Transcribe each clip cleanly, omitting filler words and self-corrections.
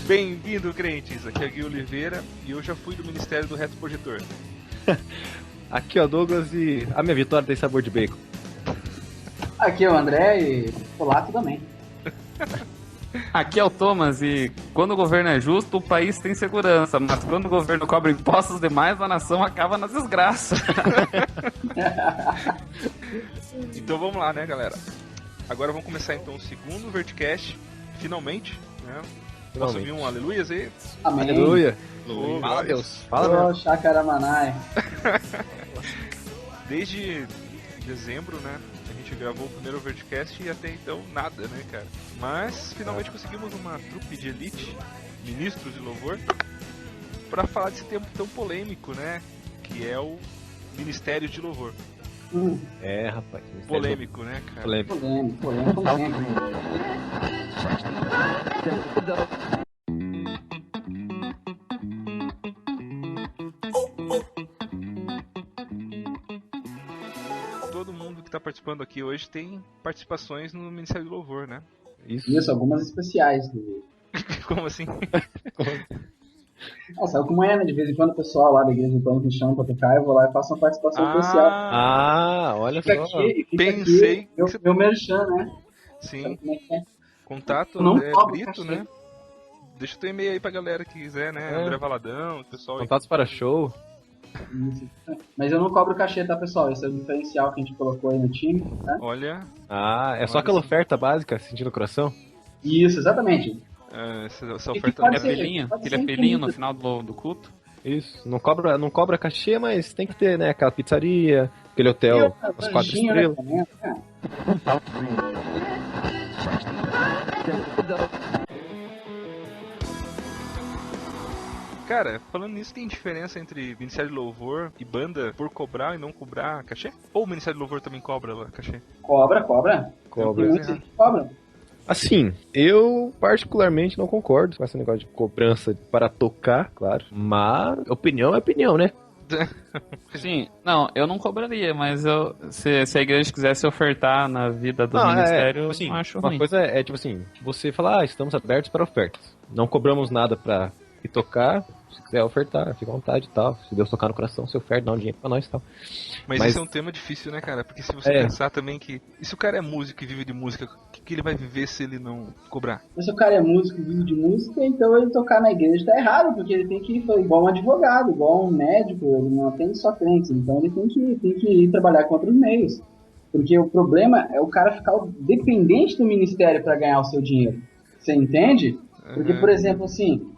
Bem-vindo, crentes! Aqui é Gui Oliveira e eu já fui do Ministério do Reto Projetor. Aqui é o Douglas e a minha vitória tem sabor de bacon. Aqui é o André e olá, tudo bem. Aqui é o Thomas e quando o governo é justo, o país tem segurança, mas quando o governo cobra impostos demais, a nação acaba na desgraça. Então vamos lá, né, galera? Agora vamos começar então o segundo Verticast, finalmente, né? Posso ouvir um aleluias aí? Amém. Aleluia. Fala, Deus. Fala, Ô, Chacaramanai. Desde dezembro, né? A gente gravou o primeiro Verticast e até então nada, né, cara? Mas finalmente conseguimos uma trupe de elite, ministros de louvor, pra falar desse tema tão polêmico, né? Que é o Ministério de Louvor. É, rapaz. Polêmico, né, cara? Polêmico. Polêmico como sempre. Todo mundo que tá participando aqui hoje tem participações no Ministério do Louvor, né? Isso, algumas especiais. Como assim? Sabe como é, né? De vez em quando o pessoal lá da igreja então me chama pra tocar, eu vou lá e faço uma participação especial. Olha Fica só. aqui, Pensei aqui meu merchan, né? Sim. Sabe como é que é? Contato Eu não André cobro Brito, cachê. né? Deixa o teu e-mail aí pra galera que quiser, né? É. André Valadão, o pessoal aí. Contatos para show. Isso. Mas eu não cobro cachê, tá, pessoal? Esse é o diferencial que a gente colocou aí no time, tá? Olha, É só aquela oferta básica, sentindo o coração? Isso, exatamente. essa E oferta pode não ser- Apelinho, pode aquele ser apelinho no infinito. final do culto. Isso. Não cobra cachê, mas tem que ter, né? Aquela pizzaria, aquele hotel, as 4 Anjinho, né, estrelas. também, cara? Cara, falando nisso, tem diferença entre Ministério de Louvor e banda por cobrar e não cobrar cachê? Ou o Ministério de Louvor também cobra lá, cachê? Cobra. Cobra. Tem muitos que cobram. Assim, eu particularmente não concordo com esse negócio de cobrança para tocar, claro. Mas opinião é opinião, né? Sim, não, eu não cobraria, mas se a igreja quisesse ofertar na vida do Não, ministério, tipo assim, eu não acho uma ruim. coisa é tipo assim, você fala, estamos abertos para ofertas. Não cobramos nada para ir tocar, se quiser ofertar, fica à vontade e tal. Se Deus tocar no coração, você oferta, dá um dinheiro pra nós e tal. Mas esse é um tema difícil, né, cara? Porque se você pensar também que... E se o cara é músico e vive de música, o que ele vai viver se ele não cobrar? Mas se o cara é músico e vive de música, então ele tocar na igreja tá errado, porque ele tem que ir igual um advogado, igual um médico, ele não atende só crentes, então ele tem que ir trabalhar com outros meios. Porque o problema é o cara ficar dependente do ministério para ganhar o seu dinheiro. Você entende? Porque, por exemplo, assim,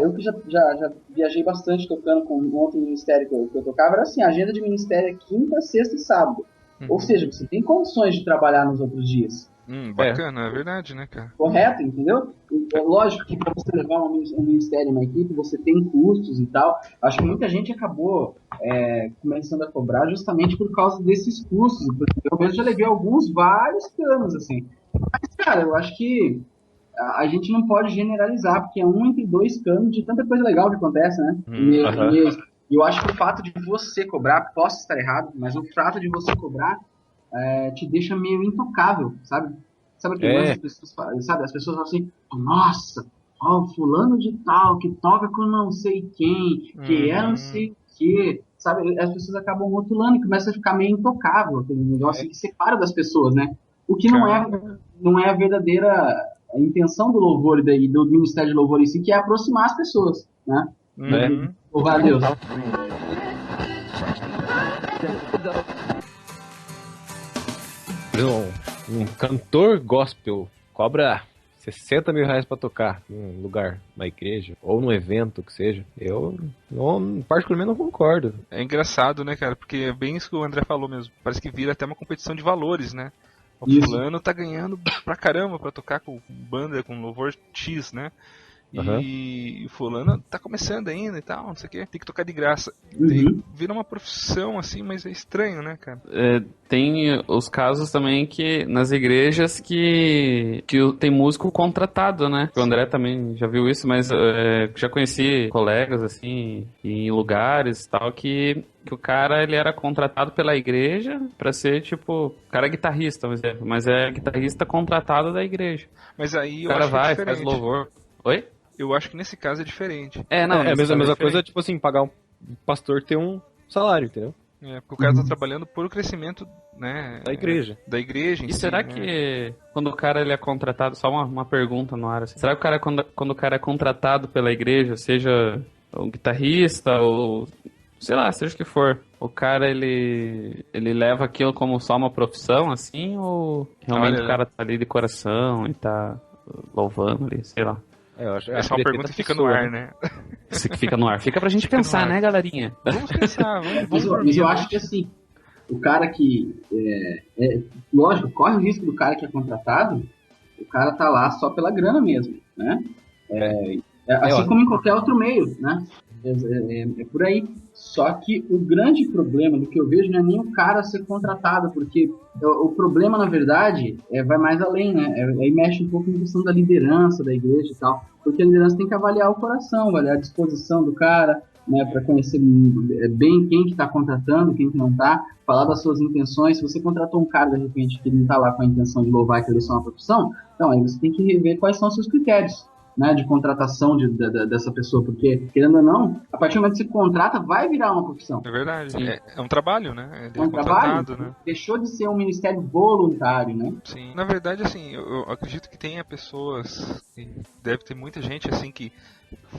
eu que já viajei bastante tocando com um outro ministério que eu tocava, era assim, a agenda de ministério é quinta, sexta e sábado. Ou seja, você tem condições de trabalhar nos outros dias. Bacana, é verdade, né, cara? Correto, entendeu? É lógico que para você levar um ministério, uma equipe, você tem custos e tal. Acho que muita gente acabou começando a cobrar justamente por causa desses custos. Eu mesmo já levei vários canos, assim. Mas, cara, eu acho que a gente não pode generalizar, porque é um entre dois canos de tanta coisa legal que acontece, né? E eu acho que o fato de você cobrar, posso estar errado, mas o fato de você cobrar te deixa meio intocável, sabe? Sabe o que as pessoas falam? Sabe? As pessoas falam assim, nossa, fulano de tal, que toca com não sei quem, que é não sei o quê. Sabe? As pessoas acabam rotulando e começa a ficar meio intocável, aquele negócio que separa das pessoas, né? O que não é a verdadeira intenção do louvor e do Ministério de Louvor em si, que é aproximar as pessoas, né? Louvar a Deus. Um cantor gospel cobra 60 mil reais pra tocar num lugar, na igreja, ou num evento que seja. Eu, particularmente, não concordo. É engraçado, né, cara? Porque é bem isso que o André falou mesmo. Parece que vira até uma competição de valores, né? O fulano tá ganhando pra caramba pra tocar com banda, com louvor X, né? Aham. E o fulano tá começando ainda e tal, não sei o que, tem que tocar de graça. Uhum. Vira uma profissão assim, mas é estranho, né, cara? Tem os casos também que nas igrejas que tem músico contratado, né? O André também já viu isso, mas já conheci colegas assim em lugares e tal que o cara ele era contratado pela igreja pra ser tipo, o cara é guitarrista, por exemplo, mas é guitarrista contratado da igreja. Mas aí O eu cara acho que é vai, faz diferente. louvor. Oi? Eu acho que nesse caso é diferente. Não, É a nesse caso mesma é coisa, diferente. tipo assim, pagar um pastor ter um salário, entendeu? Porque o cara tá trabalhando por o crescimento, né? Da igreja. Da igreja em E si, será né? que quando o cara ele é contratado, só uma pergunta no ar, assim, será que o cara quando o cara é contratado pela igreja, seja um guitarrista ou sei lá, seja o que for, o cara ele leva aquilo como só uma profissão assim ou realmente Olha, o cara tá ali de coração e tá louvando ali, sei lá. Eu acho essa é uma que pergunta depende que da fica no pessoa, ar, né? né? Isso que fica no ar. Fica pra gente Fica no pensar, ar. né, galerinha? Vamos pensar, vamos Mas dormir eu à acho noite. que assim, o cara que. Lógico, corre o risco do cara que é contratado, o cara tá lá só pela grana mesmo, né? Assim ó. como em qualquer outro meio, né? É por aí. Só que o grande problema do que eu vejo não é nem o cara ser contratado, porque o problema, na verdade, vai mais além, né? Aí mexe um pouco em questão da liderança da igreja e tal, porque a liderança tem que avaliar o coração, avaliar a disposição do cara, né? Para conhecer bem quem que está contratando, quem que não está, falar das suas intenções. Se você contratou um cara, de repente, que não está lá com a intenção de louvar e querer só uma profissão, então aí você tem que rever quais são os seus critérios, né, de contratação dessa pessoa, porque, querendo ou não, a partir do momento que você contrata, vai virar uma profissão. É verdade. Sim. É um trabalho, né? Ele É um trabalho, contratado, né? deixou de ser um ministério voluntário, né? Sim. Na verdade, assim, eu acredito que tenha pessoas, e deve ter muita gente assim que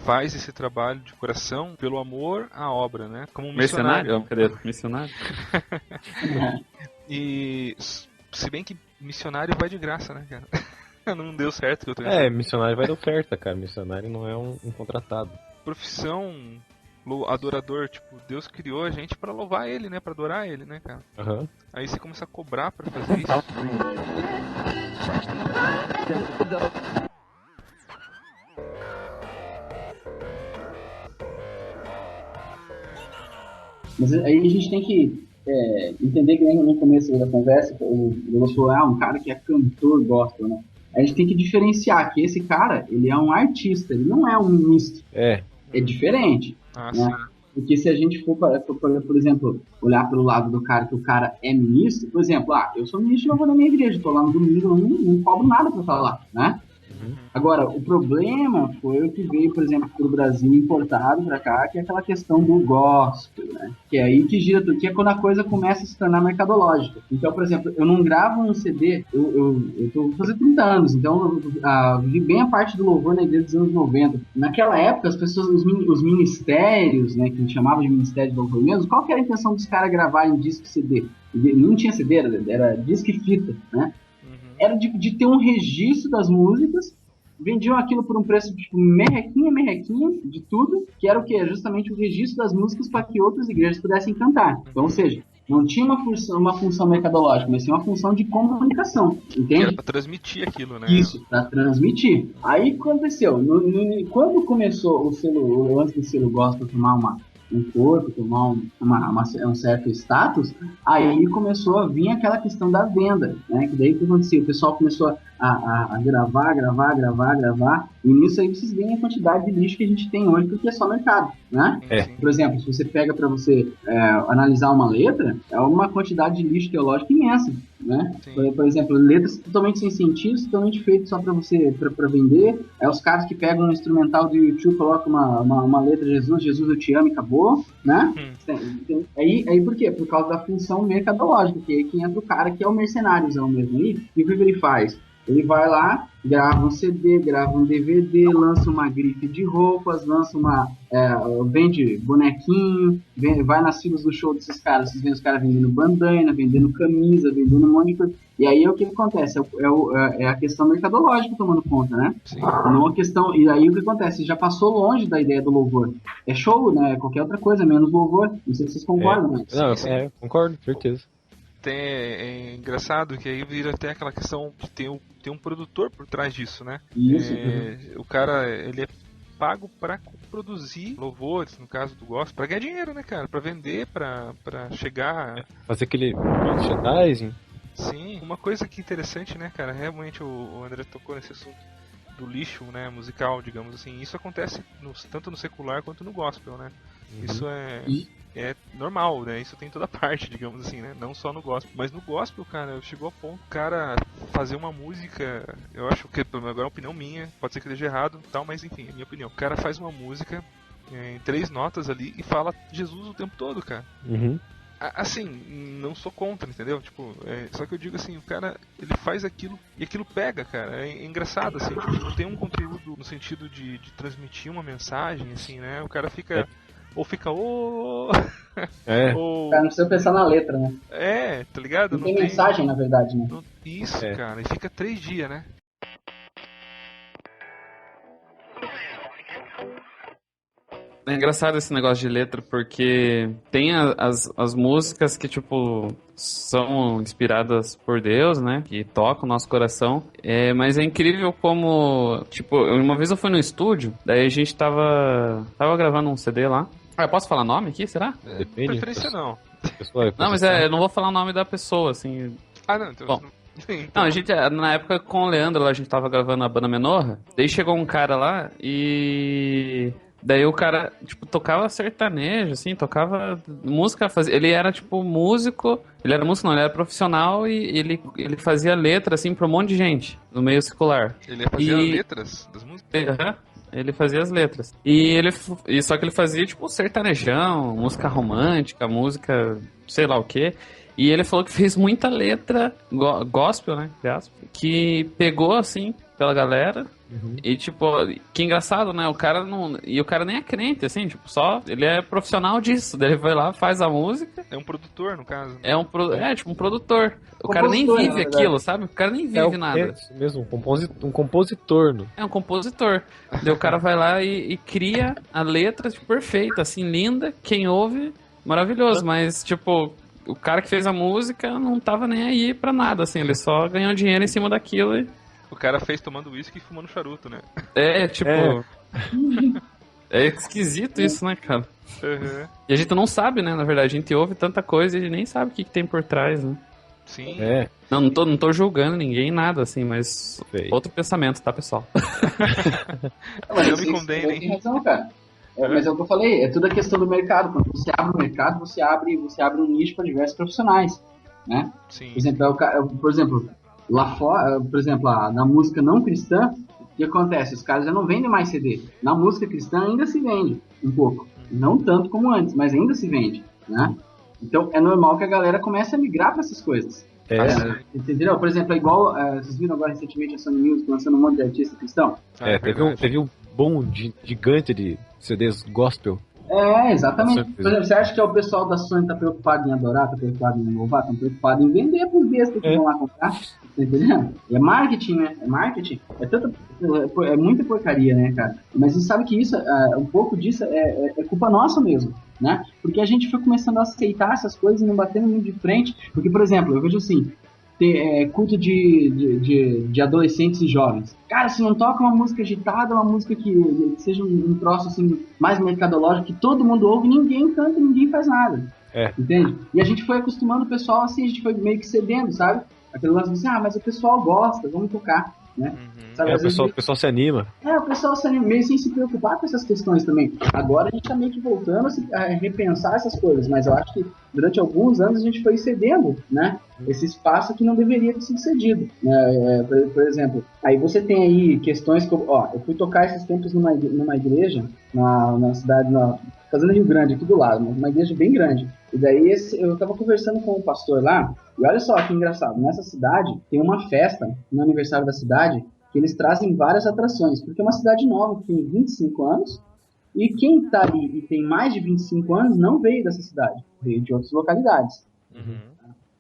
faz esse trabalho de coração pelo amor à obra, né? Como um missionário. Cadê? Missionário? E se bem que missionário vai de graça, né, cara? Não deu certo que eu tô Missionário vai dar oferta, cara. Missionário não é um contratado. Profissão adorador, tipo, Deus criou a gente pra louvar ele, né? Pra adorar ele, né, cara? Aham. Aí você começa a cobrar pra fazer isso. Mas aí a gente tem que entender que no começo da conversa, o Douglas falou, um cara que é cantor gospel, né? A gente tem que diferenciar que esse cara, ele é um artista, ele não é um ministro. É diferente. Ah, né? sim. Porque se a gente for, por exemplo, olhar pelo lado do cara que o cara é ministro, por exemplo, eu sou ministro de louvor na minha igreja, tô lá no domingo, não cobro nada pra falar, né? Agora, o problema foi o que veio, por exemplo, pro Brasil importado pra cá, que é aquela questão do gospel, né? Que é aí que gira tudo, que é quando a coisa começa a se tornar mercadológica. Então, por exemplo, eu não gravo um CD, eu tô fazendo 30 anos, então eu vivi bem a parte do louvor na igreja dos anos 90. Naquela época, as pessoas, os ministérios, né, que a gente chamava de ministério de louvor mesmo, qual que era a intenção dos caras gravarem disco CD? Não tinha CD, era disco e fita, né? Era de ter um registro das músicas, vendiam aquilo por um preço tipo merrequinha de tudo, que era o quê? Justamente o registro das músicas para que outras igrejas pudessem cantar. Então, ou seja, não tinha uma função mercadológica, mas sim uma função de comunicação, entende? Era pra transmitir aquilo, né? Isso, para transmitir. Aí o que aconteceu? Quando começou o lance do selo gospel tomar um corpo, tomar um certo status, aí começou a vir aquela questão da venda, né? Que daí o que acontecia? O pessoal começou a gravar, e nisso aí vocês veem a quantidade de lixo que a gente tem hoje, porque é só mercado, né? Sim. Por exemplo, se você pega para você analisar uma letra, é uma quantidade de lixo teológico imensa, né? Por exemplo, letras totalmente sem sentido, totalmente feitas só para você, para vender. Os caras que pegam um instrumental do YouTube, colocam uma letra Jesus eu te amo e acabou, né? Aí por quê? Por causa da função mercadológica, que é que entra o cara que é o mercenáriozão mesmo aí, e o que ele faz? Ele vai lá, grava um CD, grava um DVD, lança uma grife de roupas, vende bonequinho, vai nas filas do show desses caras, vocês veem os caras vendendo bandana, vendendo camisa, vendendo um monte de coisa. E aí o que acontece? É a questão mercadológica tomando conta, né? Sim. Não a questão. E aí o que acontece? Já passou longe da ideia do louvor. É show, né? Qualquer outra coisa, menos louvor. Não sei se vocês concordam, mas. Não, concordo, certeza. É engraçado que aí vira até aquela questão de ter um produtor por trás disso, né? Isso. O cara, ele é pago pra produzir louvores, no caso do gospel, pra ganhar dinheiro, né, cara? Pra vender, pra chegar... Fazer aquele merchandising. Sim, uma coisa que interessante, né, cara? Realmente o André tocou nesse assunto do lixo, né, musical, digamos assim. Isso acontece tanto no secular quanto no gospel, né? Isso é normal, né? Isso tem em toda parte, digamos assim, né? Não só no gospel. Mas no gospel, cara, chegou a ponto do cara fazer uma música. Eu acho que, agora é uma opinião minha, pode ser que esteja errado tal, mas enfim, é minha opinião. O cara faz uma música em 3 notas ali e fala Jesus o tempo todo, cara. Assim, não sou contra, entendeu? Tipo, só que eu digo assim, o cara, ele faz aquilo e aquilo pega, cara. É engraçado, assim, tipo, não tem um conteúdo no sentido de transmitir uma mensagem, assim, né? O cara fica... Ou fica, ou... O cara não precisa pensar na letra, né? Tá ligado? Não tem mensagem, na verdade, né? Isso, cara. E fica 3 dias, né? É engraçado esse negócio de letra, porque tem as músicas que, tipo, são inspiradas por Deus, né? Que tocam o nosso coração. Mas é incrível como, tipo, uma vez eu fui no estúdio, daí a gente tava gravando um CD lá. Eu posso falar nome aqui, será? Depende. Preferência não. Não, mas eu não vou falar o nome da pessoa, assim. Não, então... Bom. Então... Não, a gente, na época com o Leandro, a gente tava gravando a banda Menorra, daí chegou um cara lá e... Daí o cara, tipo, tocava sertanejo, assim, tocava música, ele era, tipo, músico, ele era músico não, ele era profissional e ele fazia letra, assim, pra um monte de gente, no meio secular. Ele fazia letras das músicas? Ele fazia as letras. Só que ele fazia, tipo, sertanejão, música romântica, música sei lá o quê. E ele falou que fez muita letra gospel, né, que pegou, assim, pela galera. E, tipo, que engraçado, né? O cara não... E o cara nem é crente, assim, tipo, só... Ele é profissional disso. Daí ele vai lá, faz a música. É um produtor, no caso. Né? Tipo, um produtor. O cara nem vive aquilo, sabe? O cara nem vive nada. É isso mesmo, um compositor. Né? É um compositor. Daí o cara vai lá e cria a letra, tipo, perfeita, assim, linda. Quem ouve, maravilhoso. Mas, tipo... O cara que fez a música não tava nem aí pra nada, assim. Ele só ganhou dinheiro em cima daquilo e... O cara fez tomando uísque e fumando charuto, né? É esquisito isso, né, cara? E a gente não sabe, né, na verdade. A gente ouve tanta coisa e a gente nem sabe o que tem por trás, né? Sim. Não tô julgando ninguém, nada, assim, mas... Outro pensamento, tá, pessoal? Mas eu me condeno, hein? Tem razão, cara. Mas é o que eu falei, é tudo a questão do mercado. Quando você abre o mercado, você abre um nicho para diversos profissionais, né? Sim. Por exemplo, lá fora, por exemplo, na música não cristã, o que acontece? Os caras já não vendem mais CD. Na música cristã ainda se vende um pouco. Não tanto como antes, mas ainda se vende, né? Então é normal que a galera comece a migrar para essas coisas. Entendeu? Por exemplo, é igual, vocês viram agora recentemente a Sony Music lançando um monte de artista cristão? Teve um boom gigante de CDs gospel. Exatamente. Por exemplo, você acha que o pessoal da Sony tá preocupado em adorar, tá preocupado em louvar, tá preocupado em vender pros bestas que vão lá comprar? Tá entendendo? É marketing, né? É marketing. É muita porcaria, né, cara? Mas você sabe que isso, um pouco disso é culpa nossa mesmo, né? Porque a gente foi começando a aceitar essas coisas e não batendo muito de frente. Porque, por exemplo, eu vejo assim, culto de adolescentes e jovens. Cara, se não toca uma música agitada, uma música que seja um troço assim, mais mercadológico, que todo mundo ouve, ninguém canta, ninguém faz nada. Entende? E a gente foi acostumando o pessoal assim, a gente foi meio que cedendo, sabe? Aquele lance assim, mas o pessoal gosta, vamos tocar, né? Sabe, o pessoal se anima. O pessoal se anima, meio sem se preocupar com essas questões também. Agora a gente tá meio que voltando a repensar essas coisas, mas eu acho que durante alguns anos a gente foi cedendo, né? Esse espaço que não deveria ter sido cedido. Por exemplo, aí você tem aí questões como, eu fui tocar esses tempos numa igreja, na cidade, fazendo Rio Grande, aqui do lado, uma igreja bem grande. E daí eu tava conversando com o pastor lá, e olha só que engraçado, nessa cidade tem uma festa, no aniversário da cidade, que eles trazem várias atrações, porque é uma cidade nova, que tem 25 anos, e quem tá ali e tem mais de 25 anos não veio dessa cidade, veio de outras localidades.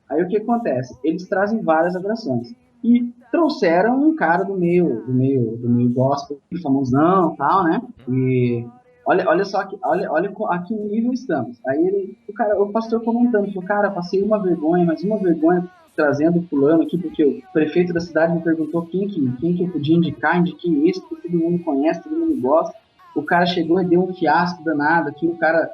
Aí o que acontece? Eles trazem várias atrações. E trouxeram um cara do meio gospel, famosão e tal, né? E olha só, olha a que nível estamos. Aí o pastor comentando, falou, cara, passei uma vergonha, mas uma vergonha trazendo fulano aqui, porque o prefeito da cidade me perguntou quem que eu podia indicar, indiquei esse, porque todo mundo conhece, todo mundo gosta. O cara chegou e deu um fiasco danado aqui, o cara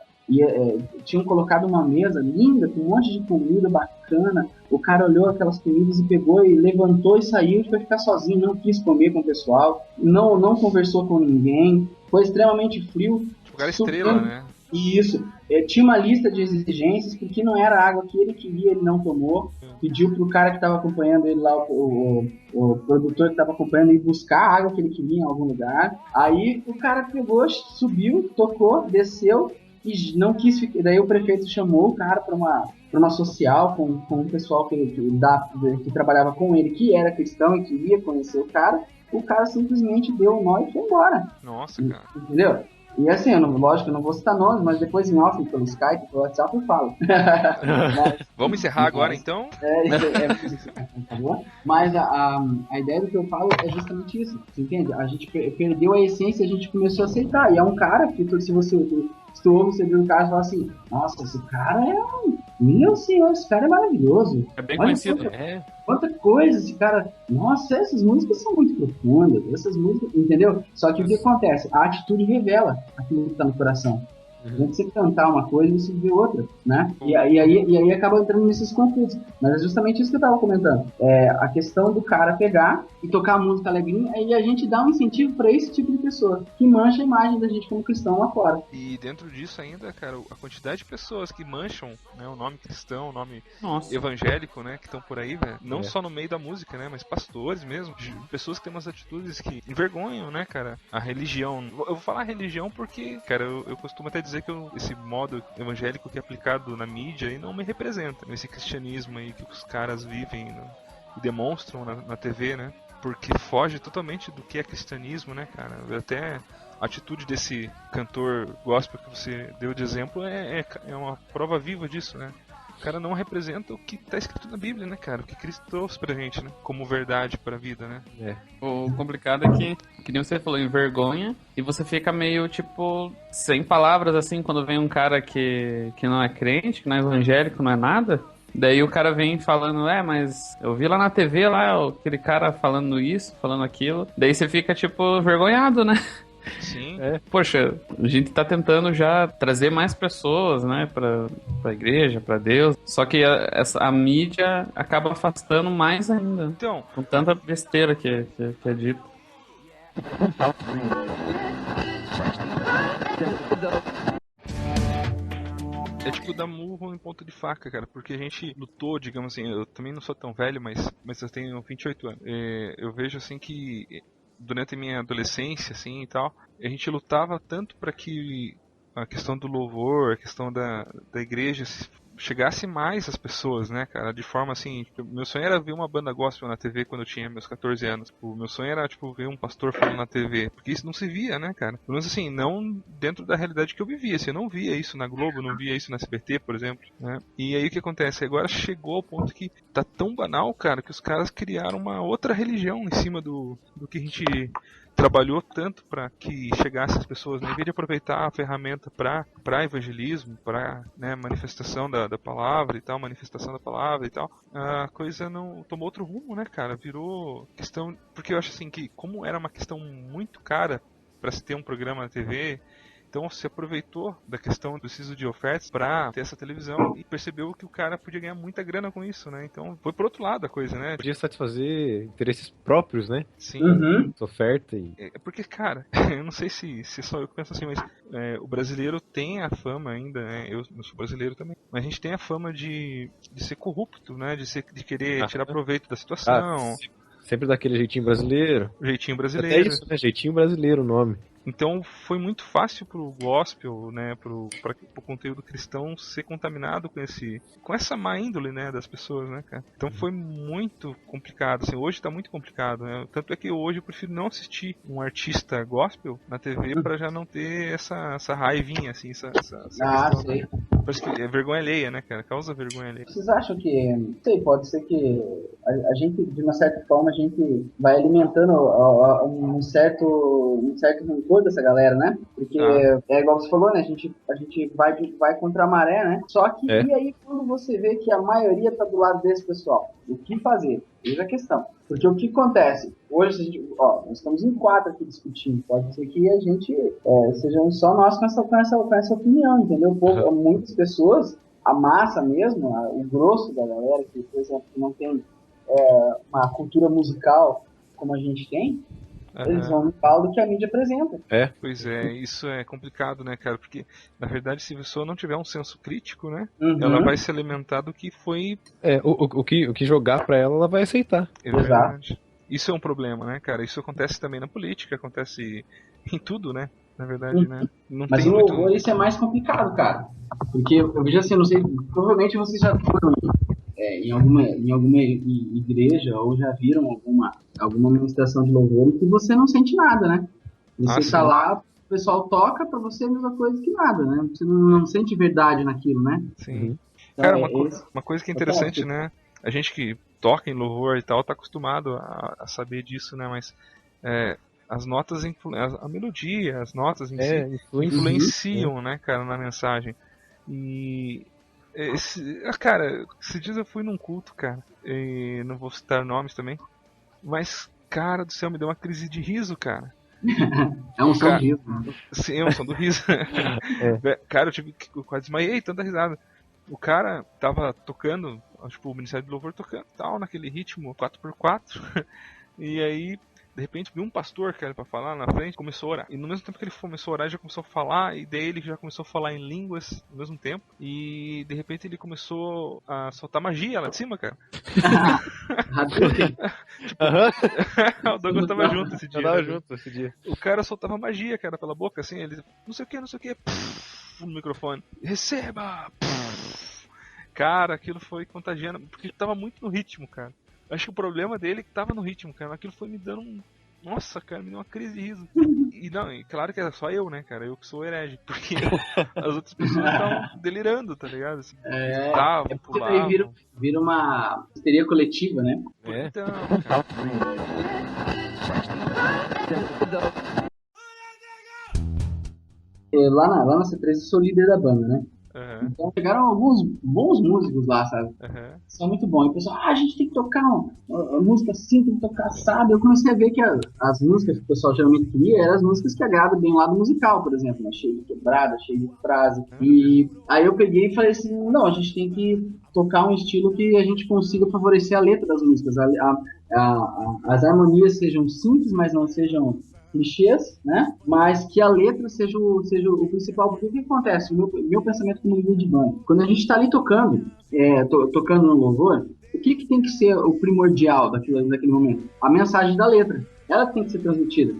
tinham colocado uma mesa linda, com um monte de comida bacana, o cara olhou aquelas comidas e pegou e levantou e saiu e foi ficar sozinho, não quis comer com o pessoal, não conversou com ninguém, foi extremamente frio. O cara estrela, né? Isso. Tinha uma lista de exigências, porque não era a água que ele queria, ele não tomou. Pediu pro cara que estava acompanhando ele lá, o produtor que estava acompanhando ele buscar a água que ele queria em algum lugar. Aí o cara pegou, subiu, tocou, desceu e não quis ficar. Daí o prefeito chamou o cara para uma social com o pessoal que trabalhava com ele, que era cristão e queria conhecer o cara. O cara simplesmente deu um nó e foi embora. Nossa, cara. Entendeu? E assim, lógico, eu não vou citar nomes, mas depois em off, pelo Skype, pelo WhatsApp, eu falo. Vamos encerrar agora, então? Mas a ideia do que eu falo é justamente isso, você entende? A gente perdeu a essência, a gente começou a aceitar. E é um cara que, se tu ouve, você vê um cara e fala assim, nossa, esse cara meu senhor, esse cara é maravilhoso. É bem conhecido. Quanta coisa esse cara... Nossa, essas músicas são muito profundas. Essas músicas... Entendeu? Só que o que acontece? A atitude revela aquilo que está no coração. Antes de você cantar uma coisa, você vê outra, né? E aí acaba entrando nesses conflitos. Mas é justamente isso que eu tava comentando. A questão do cara pegar e tocar a música alegrinha, e a gente dá um incentivo para esse tipo de pessoa, que mancha a imagem da gente como cristão lá fora. E dentro disso ainda, cara, a quantidade de pessoas que mancham, né, o nome cristão, o nome evangélico, né, que estão por aí, velho. Não só no meio da música, né, mas pastores mesmo. Pessoas que têm umas atitudes que envergonham, né, cara, a religião. Eu vou falar religião porque, cara, eu costumo até dizer que esse modo evangélico que é aplicado na mídia aí não me representa. Esse cristianismo aí que os caras vivem, né, e demonstram na TV, né? Porque foge totalmente do que é cristianismo, né, cara? Até a atitude desse cantor gospel que você deu de exemplo é uma prova viva disso, né? O cara não representa o que está escrito na Bíblia, né, cara? O que Cristo trouxe pra gente, né? Como verdade pra vida, né? O complicado é que nem você falou, envergonha, e você fica meio, tipo, sem palavras, assim, quando vem um cara que não é crente, que não é evangélico, não é nada. Daí o cara vem falando, mas eu vi lá na TV, lá, aquele cara falando isso, falando aquilo. Daí você fica, tipo, envergonhado, né? Sim. Poxa, a gente tá tentando já trazer mais pessoas, né, pra igreja, pra Deus. Só que a mídia acaba afastando mais ainda. Então, com tanta besteira que é dito. É tipo dar murro em ponta de faca, cara, porque a gente lutou, digamos assim, eu também não sou tão velho, mas eu tenho 28 anos. Eu vejo assim que durante a minha adolescência, assim, e tal, a gente lutava tanto para que a questão do louvor, a questão da igreja chegasse mais às pessoas, né, cara, de forma assim, meu sonho era ver uma banda gospel na TV quando eu tinha meus 14 anos, o meu sonho era, tipo, ver um pastor falando na TV, porque isso não se via, né, cara, pelo menos assim, não dentro da realidade que eu vivia, assim, eu não via isso na Globo, não via isso na SBT, por exemplo, né, e aí o que acontece, agora chegou ao ponto que tá tão banal, cara, que os caras criaram uma outra religião em cima do que a gente trabalhou tanto para que chegasse as pessoas, né? Em vez de aproveitar a ferramenta para evangelismo, para, né, manifestação da palavra e tal, manifestação da palavra e tal, a coisa não tomou outro rumo, né, cara? Virou questão, porque eu acho assim que como era uma questão muito cara para se ter um programa na TV, então se aproveitou da questão do siso de ofertas para ter essa televisão e percebeu que o cara podia ganhar muita grana com isso, né? Então foi pro outro lado a coisa, né? Podia satisfazer interesses próprios, né? Sim. Essa oferta e... Porque, cara, eu não sei se só eu que penso assim, mas o brasileiro tem a fama ainda, né? Eu sou brasileiro também, mas a gente tem a fama de ser corrupto, né? De querer tirar proveito da situação. Sempre daquele jeitinho brasileiro. Jeitinho brasileiro. Até isso, né? Jeitinho brasileiro o nome. Então foi muito fácil pro gospel, né, pro conteúdo cristão ser contaminado com essa má índole, né, das pessoas, né, cara. Então foi muito complicado, assim, hoje tá muito complicado, né. Tanto é que hoje eu prefiro não assistir um artista gospel na TV para já não ter essa raivinha, assim, essa questão, sei. né? Parece que é vergonha alheia, né, cara? Causa vergonha alheia. Vocês acham que, não sei, pode ser que a gente, de uma certa forma, a gente vai alimentando um certo rancor dessa galera, né? Porque é igual você falou, né? A gente vai contra a maré, né? Só que, e aí, quando você vê que a maioria tá do lado desse pessoal, o que fazer? Eis a questão. Porque o que acontece? Hoje, nós estamos em 4 aqui discutindo. Pode ser que a gente sejamos só nós com essa opinião, entendeu? Muitas pessoas, a massa mesmo, o grosso da galera, que, por exemplo, não tem uma cultura musical como a gente tem, eles vão no pau do que a mídia apresenta. Pois é, isso é complicado, né, cara? Porque, na verdade, se a pessoa não tiver um senso crítico, né, ela vai se alimentar do que foi... O que jogar pra ela vai aceitar. É verdade. Isso é um problema, né, cara? Isso acontece também na política, acontece em tudo, né? Na verdade, né? Não Mas tem no muito... louvor isso é mais complicado, cara. Porque eu vejo assim, não sei, provavelmente vocês já foram em alguma igreja ou já viram alguma ministração de louvor que você não sente nada, né? Você tá lá, o pessoal toca, pra você é a mesma coisa que nada, né? Você não sente verdade naquilo, né? Sim. Então, Cara, uma coisa que é interessante, né? A gente que toca em louvor e tal, tá acostumado a saber disso, né? Mas as notas, a melodia, as notas em si influenciam, né, cara, na mensagem. E cara, esses dias eu fui num culto, cara, e não vou citar nomes também, mas, cara do céu, me deu uma crise de riso, cara. É um som de riso. Sim, é um som do riso. Cara, eu quase desmaiei, tanta risada. O cara tava tocando, tipo, o Ministério do Louvor tocando tal, naquele ritmo 4x4, e aí, de repente, viu um pastor, cara, pra falar na frente, começou a orar. E no mesmo tempo que ele começou a orar, já começou a falar, e daí ele já começou a falar em línguas no mesmo tempo, e de repente ele começou a soltar magia lá de cima, cara. O Douglas tava junto esse dia. Eu tava junto esse dia. O cara soltava magia, cara, pela boca, assim, ele, não sei o que, no microfone. Receba! Cara, aquilo foi contagiando, porque tava muito no ritmo, cara. Acho que o problema dele é que tava no ritmo, cara. Aquilo foi me dando um... Nossa, cara, me deu uma crise de riso. E não, e claro que era só eu, né, cara? Eu que sou herege. Porque as outras pessoas estavam delirando, tá ligado? Assim, pulavam. Vira uma histeria coletiva, né? Então, cara. Lá na C3 eu sou líder da banda, né? Então chegaram alguns bons músicos lá, sabe? São muito bons. E o pessoal, a gente tem que tocar uma música assim, tem que tocar, sabe? Eu comecei a ver que as músicas que o pessoal geralmente queria eram as músicas que agradam bem o lado musical, por exemplo, né? Cheio de quebrada, cheio de frase. E aí eu peguei e falei assim, não, a gente tem que tocar um estilo que a gente consiga favorecer a letra das músicas. As harmonias sejam simples, mas não sejam clichês, né? Mas que a letra seja o principal. Porque o que acontece? Meu pensamento como líder de banda. Quando a gente está ali tocando no louvor, o que tem que ser o primordial daquele momento? A mensagem da letra. Ela tem que ser transmitida.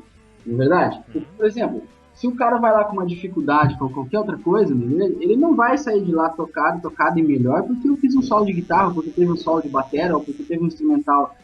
Não é verdade? Porque, por exemplo, se o cara vai lá com uma dificuldade, com qualquer outra coisa, ele não vai sair de lá tocado e melhor porque eu fiz um solo de guitarra, porque teve um solo de bateria, ou porque teve um instrumental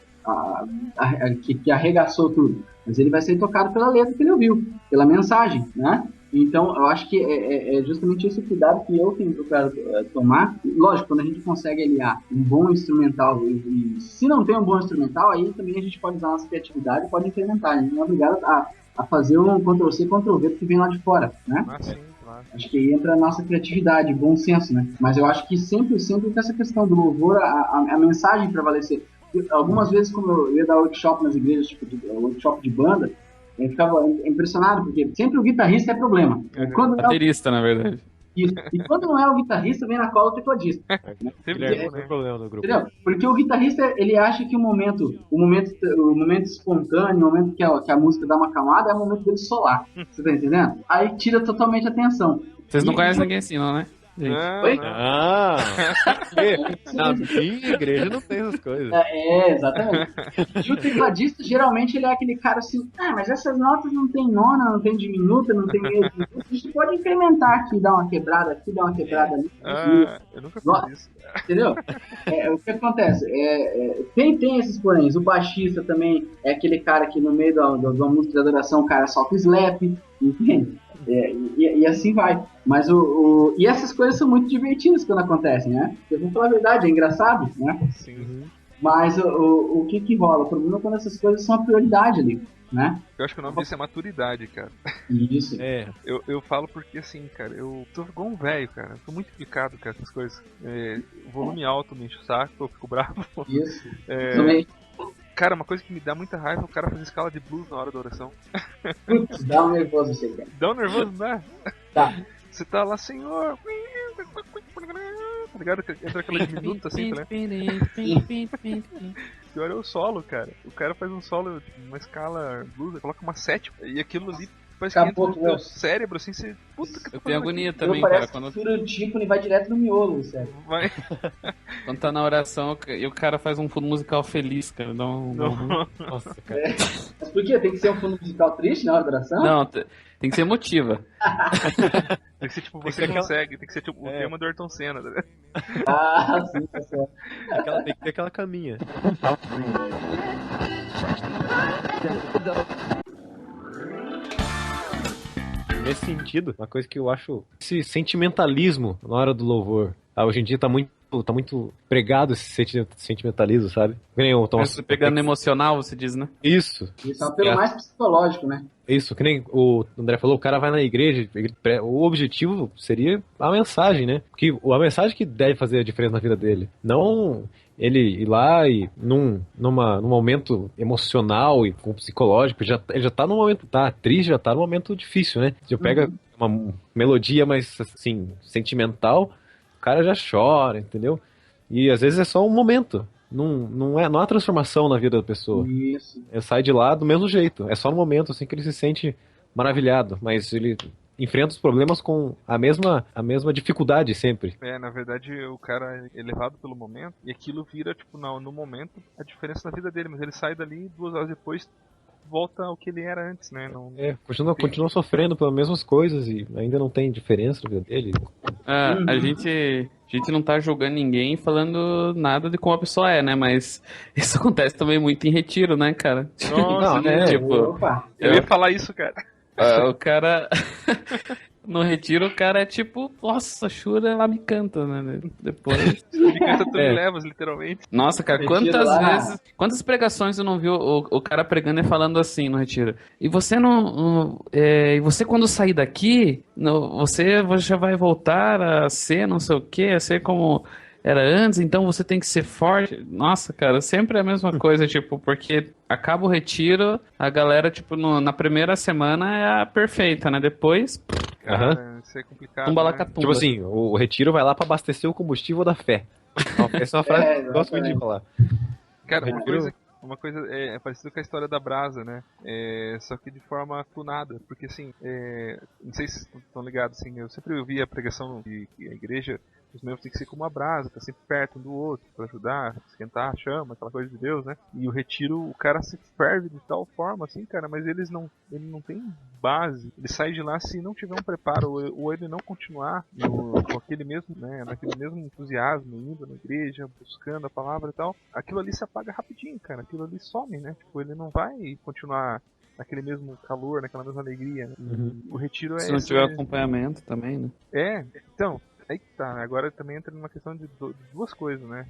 que arregaçou tudo. Mas ele vai ser tocado pela letra que ele ouviu, pela mensagem, né? Então, eu acho que é justamente esse cuidado que eu tenho procurado tomar. Lógico, quando a gente consegue aliar um bom instrumental, e se não tem um bom instrumental, aí também a gente pode usar nossa criatividade e pode incrementar. A gente não é obrigado a fazer um Ctrl-C, Ctrl-V que vem lá de fora, né? Sim, claro. Acho que aí entra a nossa criatividade, bom senso, né? Mas eu acho que sempre com essa questão do louvor, a mensagem prevalecer. Algumas vezes, quando eu ia dar workshop nas igrejas, tipo workshop de banda, eu ficava impressionado, porque sempre o guitarrista é problema. Baterista, na verdade. Isso. E quando não é o guitarrista, vem na cola o tecladista. Sempre é problema do grupo. Entendeu? Porque o guitarrista, ele acha que o momento espontâneo, o momento que a música dá uma camada, é o momento dele solar. Você tá entendendo? Aí tira totalmente a atenção. Vocês não conhecem ninguém assim, não, né? Oi? Na minha igreja não tem essas coisas. Exatamente. E o tecladista, geralmente, ele é aquele cara assim, mas essas notas não tem nona, não tem diminuta, não tem meio diminuta, a gente pode incrementar aqui, dar uma quebrada aqui, dar uma quebrada ali. Eu nunca fiz isso. Entendeu? O que acontece? Tem esses poréns. O baixista também é aquele cara que no meio da música de adoração o cara solta slap, entende? E assim vai. Mas e essas coisas são muito divertidas quando acontecem, né? Eu vou falar a verdade, é engraçado, né? Sim. Mas o que rola? O problema é quando essas coisas são a prioridade ali, né? Eu acho que o nome disso é maturidade, cara. Isso. Eu falo porque, assim, cara, eu tô igual um velho, cara. Eu tô muito picado com essas coisas. Volume alto me enche o saco, eu fico bravo. Isso. Também. Cara, uma coisa que me dá muita raiva é o cara fazer escala de blues na hora da oração. Putz, dá um nervoso você, cara. Dá um nervoso, né? Tá. Você tá lá, Senhor. Tá ligado? Entra aquela diminuta assim, tá ligado? Pior é o solo, cara. O cara faz um solo, uma escala blues, coloca uma sétima. E aquilo ali parece que entra no teu cérebro, assim, você... Puta que eu tenho agonia aqui. também, cara. Quando fura o tímpano e vai direto no miolo, sério. Vai. Quando tá na oração e o cara faz um fundo musical feliz, cara. Nossa, cara. Mas por quê? Tem que ser um fundo musical triste na hora da oração? Não, tem que ser emotiva. Tem que ser tipo, você consegue. Tem que ser tipo o tema do Ayrton Senna, né? Ah, sim, tá certo. Tem que ter aquela caminha. Nesse sentido, uma coisa que eu acho, esse sentimentalismo na hora do louvor, hoje em dia tá muito pregado esse sentimentalismo, sabe? Que nem pegando emocional, você diz, né? Isso. Isso é um apelo mais psicológico, né? Isso, que nem o André falou, o cara vai na igreja, o objetivo seria a mensagem, né? Porque a mensagem que deve fazer a diferença na vida dele. Não ele ir lá e num momento emocional e psicológico, ele já tá num momento, tá triste, já tá num momento difícil, né? Você pega uma melodia mais, assim, sentimental, o cara já chora, entendeu? E às vezes é só um momento. Não há transformação na vida da pessoa. Isso. Ele sai de lá do mesmo jeito. É só no momento assim que ele se sente maravilhado. Mas ele enfrenta os problemas com a mesma dificuldade sempre. Na verdade, o cara é levado pelo momento e aquilo vira, tipo, no momento, a diferença na vida dele. Mas ele sai dali 2 horas depois, volta ao que ele era antes, né? Continua sofrendo pelas mesmas coisas e ainda não tem diferença na vida dele. A gente não tá julgando ninguém falando nada de como a pessoa é, né? Mas isso acontece também muito em retiro, né, cara? Nossa, eu ia falar isso, cara. O cara... No retiro, o cara é tipo, nossa, Shura, ela me canta, né? Depois. Me canta, tu me levas, literalmente. Nossa, cara, quantas pregações eu não vi o cara pregando e falando assim no retiro? E você e você quando sair daqui, você já vai voltar a ser não sei o que, a ser como era antes, então você tem que ser forte. Nossa, cara, sempre é a mesma coisa, tipo, porque acaba o retiro, a galera, tipo, na primeira semana é a perfeita, né? Depois... Cara, isso é complicado. Tumba-lacatumba. Tipo assim, o retiro vai lá pra abastecer o combustível da fé. Essa é uma frase que eu gosto muito de falar. Cara, uma coisa é parecida com a história da brasa, né? Só que de forma tunada. Porque assim, não sei se vocês estão ligados, assim, eu sempre ouvi a pregação de que a igreja, os membros têm que ser como a brasa, tá sempre perto um do outro para ajudar, esquentar a chama, aquela coisa de Deus, né? E o retiro, o cara se ferve de tal forma, assim, cara, mas ele não tem base. Ele sai de lá se não tiver um preparo, ou ele não continuar com aquele mesmo, né, naquele mesmo entusiasmo, indo na igreja, buscando a palavra e tal, aquilo ali se apaga rapidinho, cara. Aquilo ali some, né? Tipo, ele não vai continuar naquele mesmo calor, naquela mesma alegria, né? O retiro se não tiver acompanhamento também, né? Então, aí que tá, agora também entra numa questão de 2 coisas, né?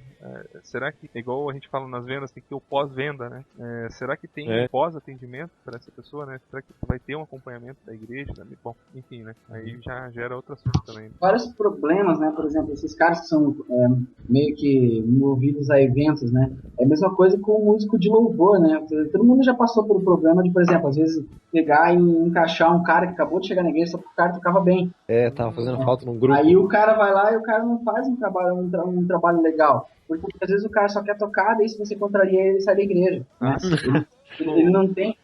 Será que, igual a gente fala nas vendas, tem que ter o pós-venda, né? Será que tem um pós-atendimento para essa pessoa, né? Será que vai ter um acompanhamento da igreja? Né? Bom, enfim, né? Aí já gera outro assunto também. Vários problemas, né? Por exemplo, esses caras que são meio que movidos a eventos, né? É a mesma coisa com o músico de louvor, né? Todo mundo já passou pelo problema de, por exemplo, às vezes pegar e encaixar um cara que acabou de chegar na igreja só porque o cara tocava bem. Tava fazendo falta num grupo. Aí o cara vai lá e o cara não faz um trabalho legal. Porque às vezes o cara só quer tocar, daí se você contraria ele sai da igreja. Né? Ele não tem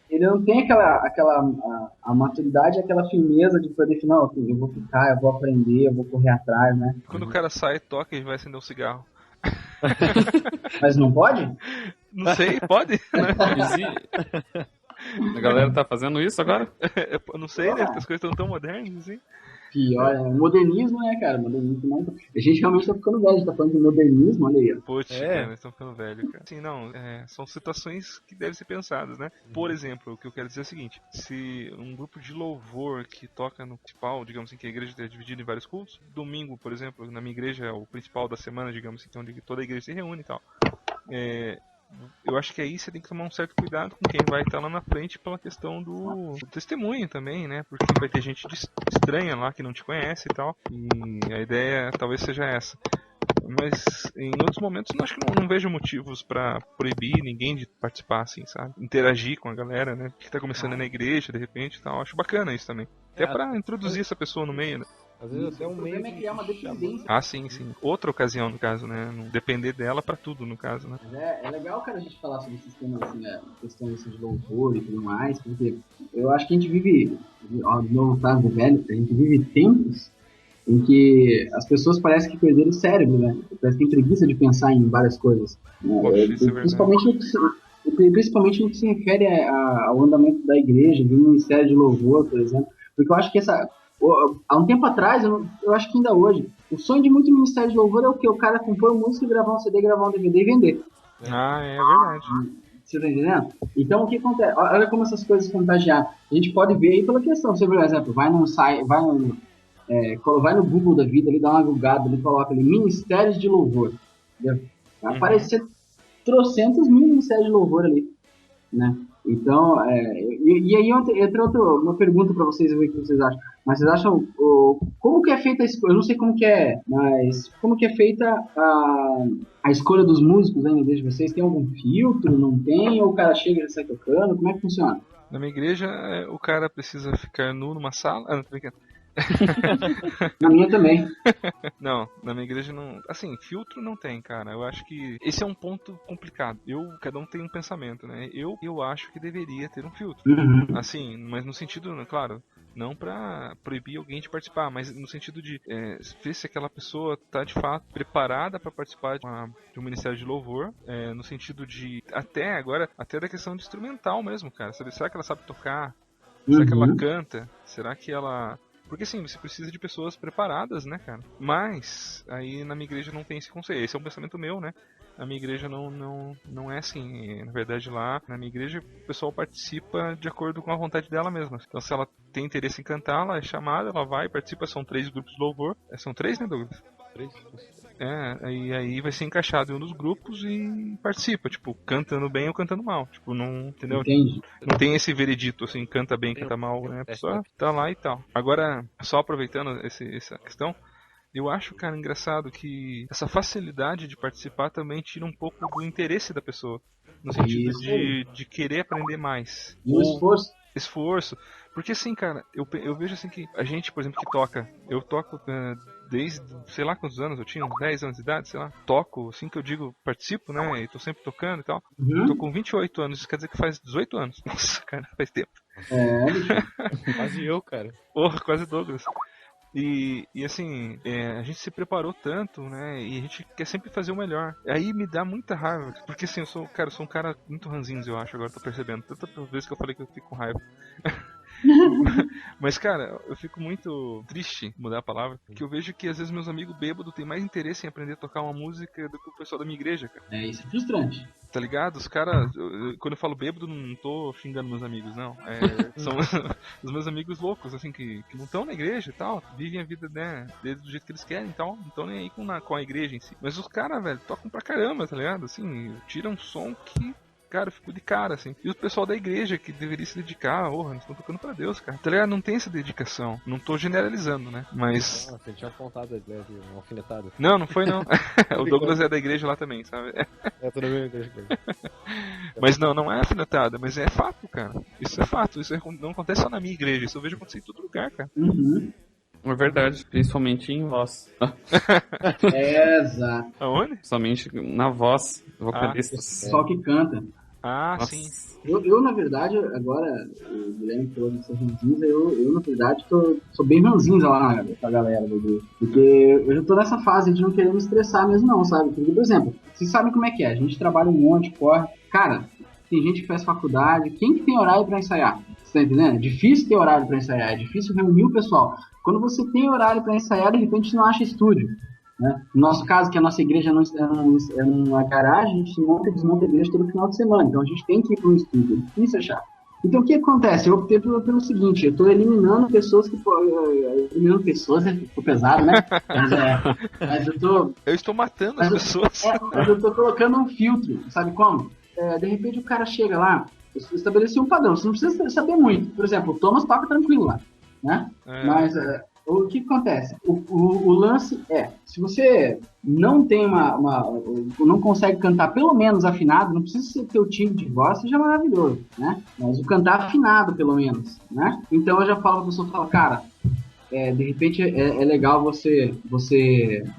a maturidade, aquela firmeza de poder falar, não, eu vou ficar, eu vou aprender, eu vou correr atrás, né? Quando o cara sai, toca e vai acender um cigarro. Mas não pode? Não sei, pode? A galera tá fazendo isso agora? Eu não sei, né? Porque as coisas estão tão modernas assim. Pior, é modernismo, né, cara? Modernismo não. A gente realmente tá ficando velho, a gente tá falando de modernismo, olha aí. Ó. Putz, cara, nós estamos ficando velho, cara. Sim, não, são situações que devem ser pensadas, né? Por exemplo, o que eu quero dizer é o seguinte: se um grupo de louvor que toca no principal, digamos assim, que a igreja é dividida em vários cultos, domingo, por exemplo, na minha igreja é o principal da semana, digamos assim, onde toda a igreja se reúne e tal. Eu acho que aí você tem que tomar um certo cuidado com quem vai estar lá na frente pela questão do testemunho também, né? Porque vai ter gente estranha lá que não te conhece e tal. E a ideia talvez seja essa. Mas em outros momentos eu acho que não vejo motivos pra proibir ninguém de participar, assim, sabe? Interagir com a galera, né? Que tá começando na igreja, de repente e tal. Acho bacana isso também. Até pra introduzir essa pessoa no meio, né? Às vezes até um O meio problema é criar uma dependência. Ah, sim. Outra ocasião, no caso, né? Não depender dela pra tudo, no caso, né? Mas é legal, cara, a gente falar sobre esses temas, assim, né? Questão assim, de louvor e tudo mais, porque eu acho que a gente vive, ó, de novo, frase de velho, a gente vive tempos em que as pessoas parecem que perderam o cérebro, né? Parece que tem preguiça de pensar em várias coisas. Né? Poxa, isso é Principalmente no que se refere ao andamento da igreja, do ministério de louvor, por exemplo. Porque eu acho que há um tempo atrás, eu acho que ainda hoje, o sonho de muito ministério de louvor é o quê? O cara compor música, gravar um CD, gravar um DVD e vender. Ah, é verdade. Você tá entendendo? Então, o que acontece? Olha como essas coisas contagiam. A gente pode ver aí pela questão. Você, por exemplo, vai no Google da vida, ali, dá uma googada, ali, coloca ali, ministérios de louvor. Vai aparecer trocentos mil ministérios de louvor ali, né? Então, e aí entra uma pergunta para vocês, ver o que vocês acham. Mas vocês acham, como que é feita a escolha? Eu não sei como que é, mas como que é feita a escolha dos músicos aí na igreja de vocês? Tem algum filtro? Não tem? Ou o cara chega e já sai tocando? Como é que funciona? Na minha igreja, o cara precisa ficar nu numa sala. Ah, não, tô brincando. Na minha também. Não, na minha igreja não. Assim, filtro não tem, cara. Eu acho que esse é um ponto complicado. Cada um tem um pensamento, né? Eu acho que deveria ter um filtro. Uhum. Assim, mas no sentido, claro, não pra proibir alguém de participar, mas no sentido de ver se aquela pessoa tá de fato preparada para participar de um ministério de louvor, no sentido de até da questão de instrumental mesmo, cara. Será que ela sabe tocar? Será que ela canta? Será que ela... Porque sim, você precisa de pessoas preparadas, né, cara? Mas aí na minha igreja não tem esse conceito. Esse é um pensamento meu, né? A minha igreja não é assim. Na verdade, lá na minha igreja o pessoal participa de acordo com a vontade dela mesma. Então, se ela tem interesse em cantar, ela é chamada, ela vai, participa. São 3 grupos de louvor. São 3, né, Douglas? 3. Aí vai ser encaixado em um dos grupos e participa, tipo, cantando bem ou cantando mal. Tipo, não, entendeu? Entendi. Não tem esse veredito, assim, canta bem, canta mal, né? A pessoa tá lá e tal. Agora, só aproveitando essa questão, eu acho, cara, engraçado que essa facilidade de participar também tira um pouco do interesse da pessoa. No sentido de querer aprender mais. E o Esforço. Porque assim, cara, eu vejo assim que a gente, por exemplo, que toca, eu toco desde, sei lá quantos anos, eu tinha uns 10 anos de idade, sei lá, toco, assim que eu digo, participo, né, e tô sempre tocando e tal. Tô com 28 anos, isso quer dizer que faz 18 anos. Nossa, cara, faz tempo. Quase eu, cara. Porra, quase Douglas. E assim, a gente se preparou tanto, né? E a gente quer sempre fazer o melhor. Aí me dá muita raiva. Porque assim, eu sou um cara muito ranzinho, eu acho, agora tô percebendo. Tanta vez que eu falei que eu fico com raiva. Mas, cara, eu fico muito triste, mudar a palavra, que eu vejo que às vezes meus amigos bêbados têm mais interesse em aprender a tocar uma música do que o pessoal da minha igreja, cara. Isso é frustrante. Tá ligado? Os caras, quando eu falo bêbado, não tô xingando meus amigos, não. São os meus amigos loucos, assim, que não estão na igreja e tal, vivem a vida, né, do jeito que eles querem e tal, não estão nem aí com a igreja em si. Mas os caras, velho, tocam pra caramba, tá ligado? Assim, tiram um som que... Cara, eu fico de cara, assim. E o pessoal da igreja que deveria se dedicar, eles estão tocando pra Deus, cara. Tá ligado? Não tem essa dedicação. Não tô generalizando, né? Mas... Nossa, ele tinha apontado uma alfinetada. Não foi não. O Douglas é da igreja lá também, sabe? Tô na mesma igreja. Mas não é alfinetada, mas é fato, cara. Isso é fato. Isso não acontece só na minha igreja. Isso eu vejo acontecer em todo lugar, cara. Uhum. É verdade, principalmente em voz. Exato. Aonde? Somente na voz, vocalistas. Só que canta. Nossa. Sim. Eu, na verdade, agora, o Guilherme falou de ser ranzinza, eu, na verdade, sou bem ranzinza lá com a galera do grupo. Porque eu já tô nessa fase de não querer me estressar mesmo não, sabe? Porque, por exemplo, vocês sabem como é que é, a gente trabalha um monte, corre. Cara, tem gente que faz faculdade, quem que tem horário pra ensaiar? Você tá entendendo? É difícil ter horário para ensaiar, é difícil reunir o pessoal. Quando você tem horário para ensaiar, de repente não acha estúdio. Né? No nosso caso, que a nossa igreja é uma garagem, a gente monta e desmonta a igreja todo final de semana. Então a gente tem que ir para um estúdio, é difícil achar. Então o que acontece? Eu optei pelo seguinte, eu estou eliminando pessoas que... Eliminando pessoas, ficou pesado, né? Mas eu tô... Eu estou matando as pessoas. Mas eu tô colocando um filtro, sabe como? De repente o cara chega lá, eu estabeleci um padrão, você não precisa saber muito. Por exemplo, o Thomas toca tranquilo lá, né? Mas o que acontece? O lance é, se você não tem não consegue cantar pelo menos afinado, não precisa ser teu time de voz, seja maravilhoso, né? Mas o cantar afinado, pelo menos, né? Então eu já falo pra pessoa, cara, de repente é legal você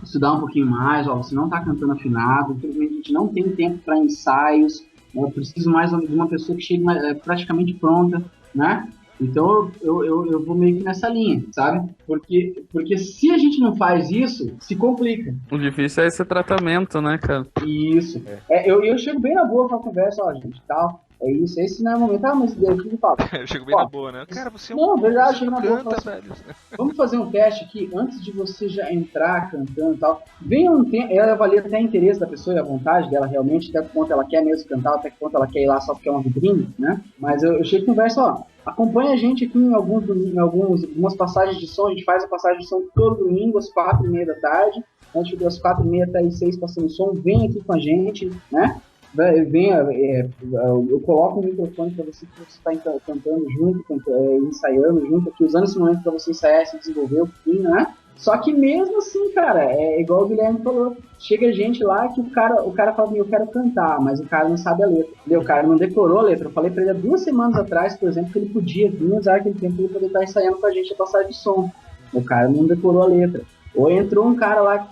estudar um pouquinho mais, você não tá cantando afinado, infelizmente a gente não tem tempo para ensaios, eu preciso mais de uma pessoa que chegue praticamente pronta, né? Então eu vou meio que nessa linha, sabe? Porque se a gente não faz isso, se complica. O difícil é esse tratamento, né, cara? Isso. Eu chego bem na boa com a conversa, gente, tal. É isso, esse não é o momento. Mas o que eu falo? Eu chego bem na boa, né? Cara, você é um... Não, verdade, chego na boa. Canta, velho. Vamos fazer um teste aqui, antes de você já entrar cantando e tal. Venha um tempo, ela avalia até o interesse da pessoa e a vontade dela realmente, até que ponto ela quer mesmo cantar, até que ponto ela quer ir lá só porque é uma vitrine, né? Mas eu chego e converso, acompanha a gente aqui em algumas passagens de som, a gente faz a passagem de som todo domingo, às 4h30 da tarde, a gente fica às 4h30 até às 6 passando som, vem aqui com a gente, né? Eu coloco um microfone para você que você está cantando junto, ensaiando junto, aqui, usando esse momento para você ensaiar, se desenvolver um pouquinho, né? Só que mesmo assim, cara, é igual o Guilherme falou, chega gente lá que o cara fala, eu quero cantar, mas o cara não sabe a letra, entendeu? O cara não decorou a letra. Eu falei para ele há 2 semanas atrás, por exemplo, que ele podia vir usar aquele tempo para ele poder estar ensaiando com a gente a passagem de som. O cara não decorou a letra. Ou entrou um cara lá que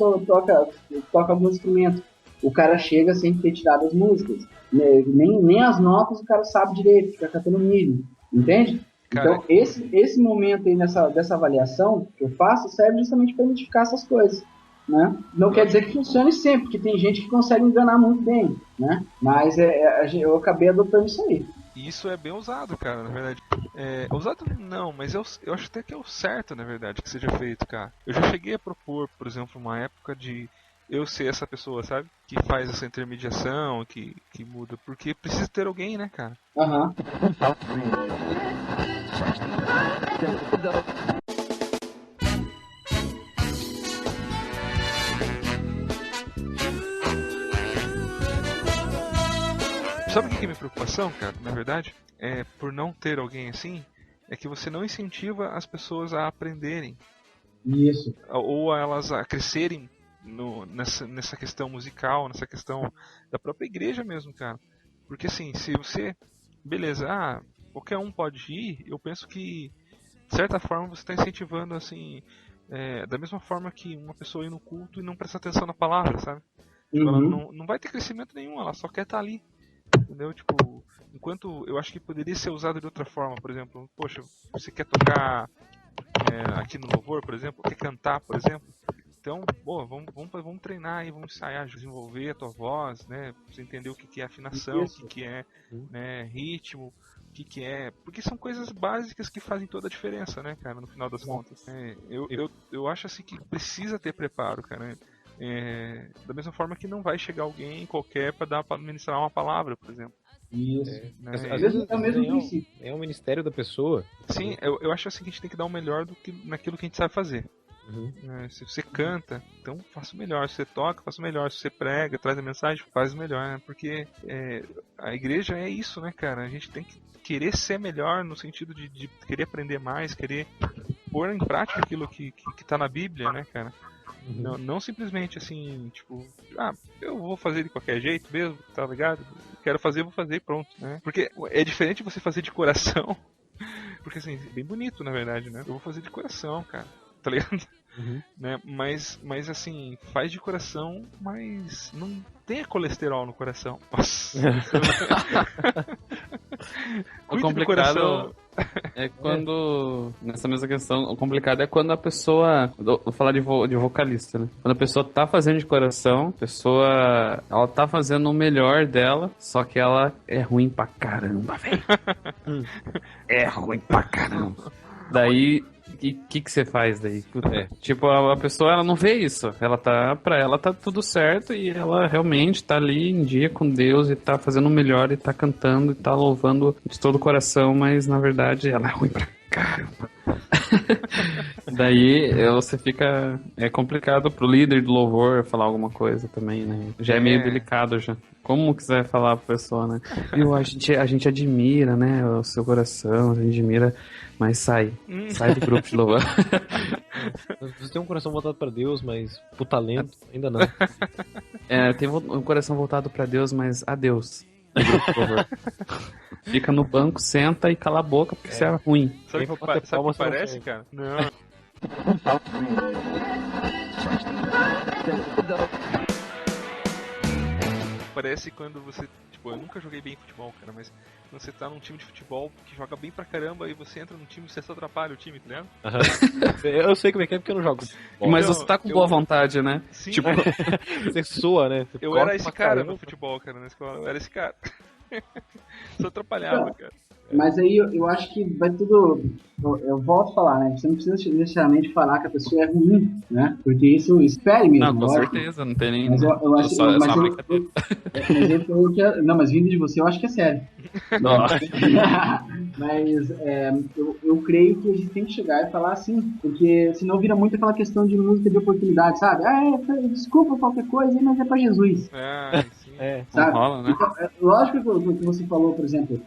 toca algum instrumento. O cara chega sem ter tirado as músicas. Nem as notas o cara sabe direito, fica cantando milho. Entende? Então, esse momento aí dessa avaliação que eu faço serve justamente para identificar essas coisas. Né? Não quer dizer que funcione sempre, porque tem gente que consegue enganar muito bem. Né? Mas eu acabei adotando isso aí. E isso é bem usado, cara, na verdade. Usado não, mas eu acho até que é o certo, na verdade, que seja feito, cara. Eu já cheguei a propor, por exemplo, uma época de eu ser essa pessoa, sabe? Que faz essa intermediação, que muda. Porque precisa ter alguém, né, cara? Aham. Sabe o que é minha preocupação, cara? Na verdade, por não ter alguém assim, é que você não incentiva as pessoas a aprenderem. Isso. Ou a elas a crescerem nessa questão musical, nessa questão da própria igreja mesmo, cara. Porque assim, se você... Beleza, qualquer um pode ir, eu penso que, de certa forma, você está incentivando, assim... da mesma forma que uma pessoa ir no culto e não prestar atenção na palavra, sabe? Tipo, ela não vai ter crescimento nenhum, ela só quer estar ali. Entendeu? Tipo, enquanto eu acho que poderia ser usado de outra forma, por exemplo, poxa, você quer tocar aqui no louvor, por exemplo, quer cantar, por exemplo, então, vamos treinar aí, vamos ensaiar, desenvolver a tua voz, né, você entender o que é afinação, o que é, né, ritmo, o que é, porque são coisas básicas que fazem toda a diferença, né, cara, no final das contas. Eu acho assim que precisa ter preparo, cara, né? Da mesma forma que não vai chegar alguém qualquer para ministrar uma palavra, por exemplo. Isso. Né? Às vezes é o mesmo princípio. É o ministério da pessoa. Sim, eu acho assim que a gente tem que dar o melhor do que naquilo que a gente sabe fazer. Se você canta, então faça o melhor. Se você toca, faça o melhor. Se você prega, traz a mensagem, faz o melhor, né? Porque a igreja é isso, né, cara? A gente tem que querer ser melhor no sentido de querer aprender mais, querer pôr em prática aquilo que tá na Bíblia, né, cara? Não simplesmente assim, tipo, eu vou fazer de qualquer jeito mesmo, tá ligado? Quero fazer, vou fazer e pronto, né? Porque é diferente você fazer de coração, porque assim, é bem bonito na verdade, né? Eu vou fazer de coração, cara, tá ligado? Né? Mas assim, faz de coração, mas não tenha colesterol no coração. Nossa. O complicado É quando, nessa mesma questão, o complicado é quando a pessoa, vou falar de vocalista, né? Quando a pessoa tá fazendo de coração, ela tá fazendo o melhor dela, só que ela é ruim pra caramba, velho. É ruim pra caramba. Daí, o que você faz daí? Tipo, a pessoa, ela não vê isso. Pra ela tá tudo certo e ela realmente tá ali em dia com Deus e tá fazendo o melhor e tá cantando e tá louvando de todo o coração, mas na verdade ela é ruim pra caramba. Daí você fica. É complicado pro líder do louvor falar alguma coisa também, né? Já é meio delicado já. Como quiser falar pra pessoa, né? Viu, a gente admira, né? O seu coração, a gente admira, mas sai do grupo de louvor. Você tem um coração voltado pra Deus, mas pro talento, ainda não. Tem um coração voltado pra Deus, mas adeus. Por favor. Fica no banco, senta e cala a boca porque você é ruim. Sabe o que parece, cara? Não. Parece quando você... Tipo, eu nunca joguei bem futebol, cara, mas quando você tá num time de futebol que joga bem pra caramba e você entra num time e você só atrapalha o time, tá ligado? Eu sei como é que é porque eu não jogo. Mas você tá com boa vontade, né? Sim, tipo, você sua, né? Você eu era esse cara no futebol, cara, na escola. Eu era esse cara. Só atrapalhava, cara. Mas aí eu acho que vai tudo. Eu volto a falar, né? Você não precisa necessariamente falar que a pessoa é ruim, né? Porque isso espere mesmo. Não, com certeza, não tem nem. Mas eu acho só, que. brincadeira. Não, mas vindo de você, eu acho que é sério. Nossa. Mas eu creio que a gente tem que chegar e falar assim, porque senão vira muito aquela questão de música de oportunidade, sabe? Desculpa qualquer coisa, mas é pra Jesus. Sim. Sabe? Não rola, né? Então, lógico que o que você falou, por exemplo,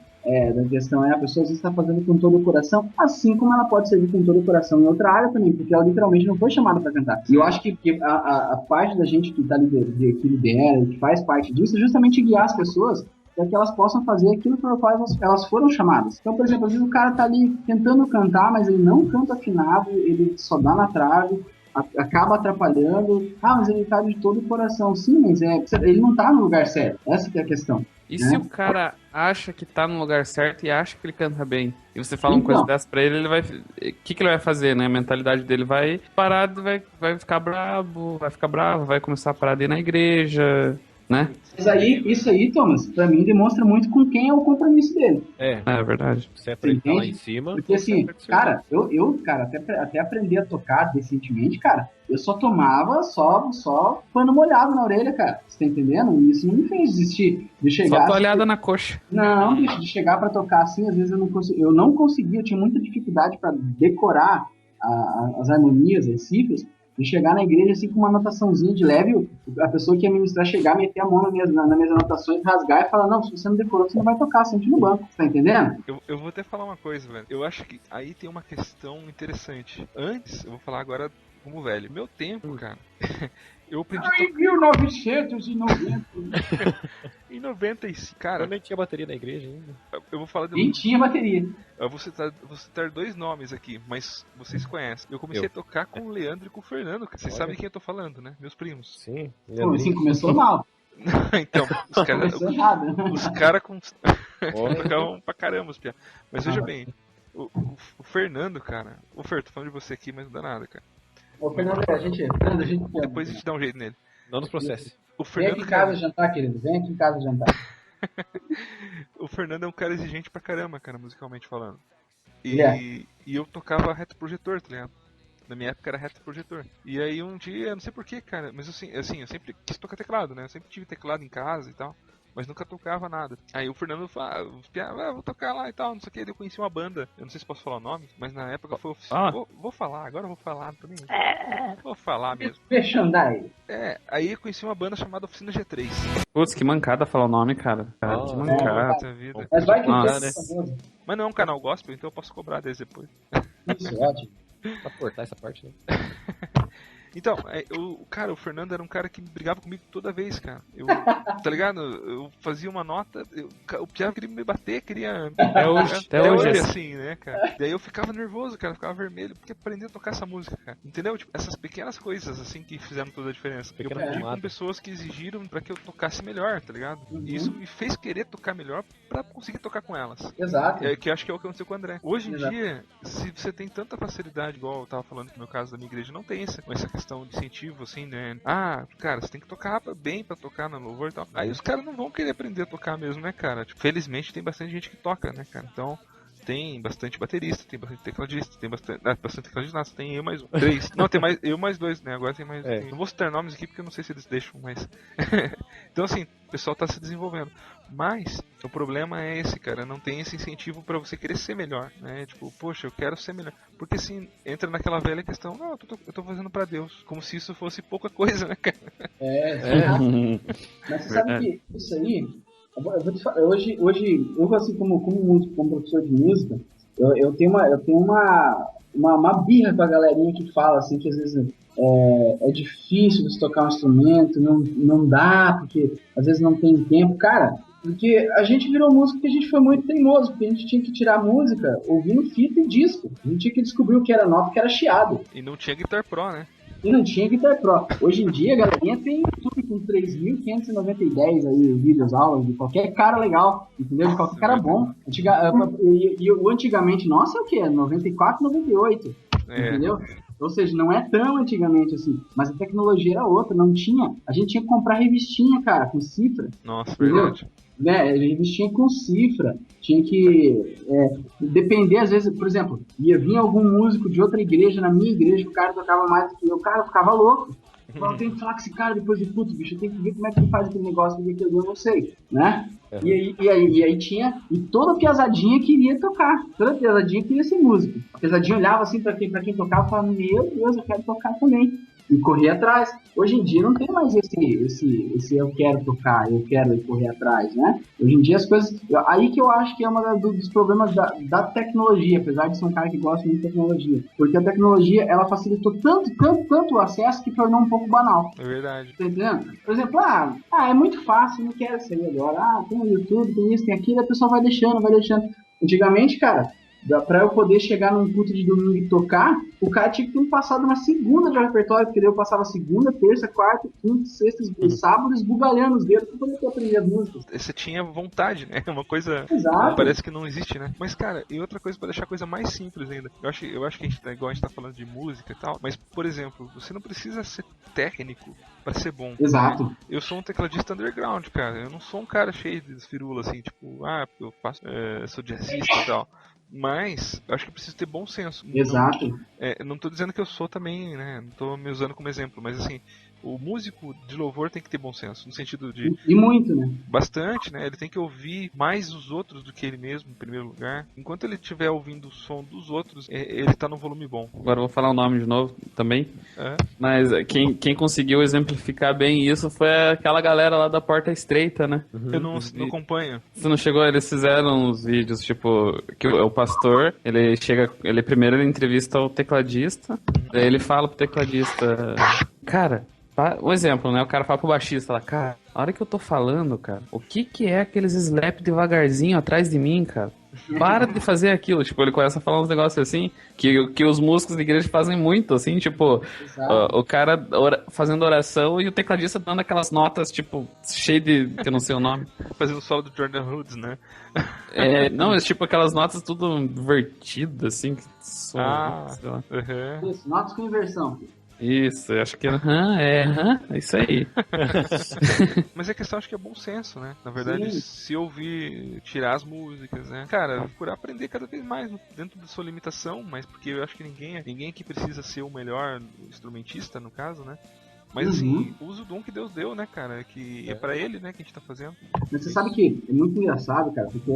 da questão a pessoa às vezes está fazendo com todo o coração, assim como ela pode servir com todo o coração em outra área também, porque ela literalmente não foi chamada para cantar. E eu acho que a parte da gente que que lidera, que faz parte disso, é justamente guiar as pessoas para que elas possam fazer aquilo para o qual elas foram chamadas. Então, por exemplo, às vezes o cara tá ali tentando cantar, mas ele não canta afinado, ele só dá na trave, acaba atrapalhando. Mas ele tá de todo o coração. Sim, mas ele não tá no lugar certo. Essa que é a questão. E se o cara acha que tá no lugar certo e acha que ele canta bem, e você fala uma coisa dessa pra ele, ele vai... O que ele vai fazer, né? A mentalidade dele vai parar, vai ficar bravo, vai começar a parar de ir na igreja, né? Mas isso aí, Thomas, pra mim demonstra muito com quem é o compromisso dele. É verdade. Você aprende lá em cima. Porque assim, cara, cara, até aprender a tocar decentemente, cara, eu só tomava só pano molhado na orelha, cara. Você tá entendendo? E isso não me fez desistir de chegar. Só toalhada na coxa. Não, bicho, de chegar pra tocar assim, às vezes eu não conseguia, eu tinha muita dificuldade pra decorar as harmonias, as cifras, de chegar na igreja assim com uma anotaçãozinha de leve, a pessoa que ia ministrar chegar, meter a mão nas minhas anotações, rasgar e falar, não, se você não decorou, você não vai tocar, sente no banco, tá entendendo? Eu vou até falar uma coisa, velho. Eu acho que aí tem uma questão interessante. Antes, eu vou falar agora como velho. Meu tempo, cara, eu aprendi... Em 1990. Em 95, cara... Eu nem tinha bateria na igreja ainda. Eu vou falar de... Nem tinha bateria. Eu vou citar 2 nomes aqui, mas vocês conhecem. Eu comecei a tocar com o Leandro e com o Fernando. Vocês sabem quem eu tô falando, né? Meus primos. Sim. Pô, assim, começou mal. Então, os caras... Começou errado. Os caras tocavam pra caramba, os piá. Mas veja bem, o Fernando, cara... Ô Fer, tô falando de você aqui, mas não dá nada, cara. Ô, Fernando, Depois a gente dá um jeito nele. Não nos processe. O Vem Fernando, aqui em casa jantar, querido. Vem aqui em casa jantar. O Fernando é um cara exigente pra caramba, cara, musicalmente falando. Yeah. E eu tocava reto projetor, tá ligado? Na minha época era reto projetor. E aí um dia, não sei porquê, cara, mas assim, eu sempre quis tocar teclado, né? Eu sempre tive teclado em casa e tal. Mas nunca tocava nada. Aí o Fernando fala, vou tocar lá e tal, não sei o que. Eu conheci uma banda, eu não sei se posso falar o nome, mas na época foi oficial. Vou falar, agora eu vou falar também. Vou falar mesmo. Deixa andar aí. Aí eu conheci uma banda chamada Oficina G3. Putz, que mancada falar o nome, cara. Que mancada. Vida. Mas vai que Nossa. famoso. Mas não é um canal gospel, então eu posso cobrar deles depois. Isso, ótimo. Pra cortar essa parte, né? Então, cara, o Fernando era um cara que brigava comigo toda vez, cara. Tá ligado? Eu fazia uma nota, o Piava queria me bater, queria... Até hoje, assim, né, cara? Daí eu ficava nervoso, cara, ficava vermelho, porque aprendi a tocar essa música, cara. Entendeu? Tipo, essas pequenas coisas, assim, que fizeram toda a diferença. Eu aprendi com pessoas que exigiram pra que eu tocasse melhor, tá ligado? E isso me fez querer tocar melhor pra conseguir tocar com elas. Exato. Que eu acho que é o que aconteceu com o André. Hoje em dia, se você tem tanta facilidade, igual eu tava falando que no meu caso da minha igreja não tem essa questão de incentivo, assim, né? Ah, cara, você tem que tocar bem pra tocar no louvor e tal. Aí os caras não vão querer aprender a tocar mesmo, né, cara? Tipo, felizmente tem bastante gente que toca, né, cara? Então, tem bastante baterista, tem bastante tecladista, tem bastante tecladista, nossa, tem eu mais um. 3. Não, tem mais eu mais 2, né? Agora tem mais. Não vou citar nomes aqui porque eu não sei se eles deixam, mas. Então, assim, o pessoal tá se desenvolvendo. Mas o problema é esse, cara, não tem esse incentivo pra você querer ser melhor, né? Tipo, poxa, eu quero ser melhor. Porque assim, entra naquela velha questão, não, eu tô fazendo pra Deus. Como se isso fosse pouca coisa, né, cara? Mas você sabe que isso aí, eu vou te falar, hoje eu assim como músico, como professor de música, eu tenho uma birra com a galerinha que fala assim, que às vezes é difícil você tocar um instrumento, não dá, porque às vezes não tem tempo. Cara, porque a gente virou músico porque a gente foi muito teimoso, porque a gente tinha que tirar música ouvindo fita e disco. A gente tinha que descobrir o que era nota e o que era chiado. E não tinha Guitar Pro, né? E não tinha Guitar Pro. Hoje em dia, a galerinha tem YouTube com 3.590 aí vídeos, aulas de qualquer cara legal, entendeu? De qualquer cara bom. E o antigamente, nossa, é o quê? 94, 98, entendeu? Ou seja, não é tão antigamente assim, mas a tecnologia era outra, não tinha. A gente tinha que comprar revistinha, cara, com cifra. Nossa, entendeu? verdade. Né, revistinha com cifra, tinha que depender, às vezes, por exemplo, ia vir algum músico de outra igreja na minha igreja, que o cara tocava mais do que eu, cara, eu ficava louco. Eu tenho que falar com esse cara depois de puto, bicho, eu tenho que ver como é que ele faz aquele negócio, porque eu não sei, né? E aí tinha, e toda piazadinha queria tocar, toda piazadinha queria ser músico. A piazadinha olhava assim pra quem tocava e falava, meu Deus, eu quero tocar também. E correr atrás. Hoje em dia não tem mais esse eu quero tocar, eu quero correr atrás, né? Hoje em dia as coisas... Aí que eu acho que é um dos problemas da tecnologia, apesar de ser um cara que gosta muito de tecnologia. Porque a tecnologia, ela facilitou tanto o acesso que tornou um pouco banal. É verdade. Tá entendendo? Por exemplo, é muito fácil, não quero sair agora. Tem o YouTube, tem isso, tem aquilo, a pessoa vai deixando. Antigamente, cara... Pra eu poder chegar num culto de domingo e tocar, o cara tinha que ter passado uma segunda de repertório, porque eu passava segunda, terça, quarta, quinta, sexta e sábado esbugalhando os dedos pra poder aprender as músicas. Você tinha vontade, né? Uma coisa Exato. Parece que não existe, né? Mas, cara, e outra coisa pra deixar a coisa mais simples ainda. Eu acho que a gente tá, igual a gente tá falando de música e tal, mas, por exemplo, você não precisa ser técnico pra ser bom. Exato. Eu sou um tecladista underground, cara. Eu não sou um cara cheio de esfirula, assim, tipo, eu faço, sou jazzista e tal. Mas, eu acho que preciso ter bom senso. Exato. Não tô dizendo que eu sou também, né? Não tô me usando como exemplo, mas assim, o músico de louvor tem que ter bom senso, no sentido de... E muito, né? Bastante, né? Ele tem que ouvir mais os outros do que ele mesmo, em primeiro lugar. Enquanto ele estiver ouvindo o som dos outros, ele tá num volume bom. Agora eu vou falar o nome de novo também. Mas quem conseguiu exemplificar bem isso foi aquela galera lá da Porta Estreita, né? Eu não acompanho. Você não chegou? Eles fizeram uns vídeos, tipo, que o pastor, ele primeiro ele entrevista o tecladista, daí ele fala pro tecladista, cara... Um exemplo, né? O cara fala pro baixista lá, cara, a hora que eu tô falando, cara, o que é aqueles slap devagarzinho atrás de mim, cara? Para de fazer aquilo. Tipo, ele começa a falar uns negócios assim, que os músicos da igreja fazem muito, assim, tipo, o cara fazendo oração e o tecladista dando aquelas notas, tipo, cheio de, que eu não sei o nome. Fazendo o solo do Jordan Hoods, né? Não, tipo, aquelas notas tudo invertidas, assim, que sei lá. Isso, notas com inversão. Isso, eu acho que é isso aí. Mas a questão acho que é bom senso, né? Na verdade, se ouvir, tirar as músicas, né? Cara, procurar aprender cada vez mais dentro da sua limitação, mas porque eu acho que ninguém aqui precisa ser o melhor instrumentista, no caso, né? Mas assim, usa o dom que Deus deu, né, cara? Que é pra ele, né, que a gente tá fazendo. Mas você sabe que é muito engraçado, cara, porque,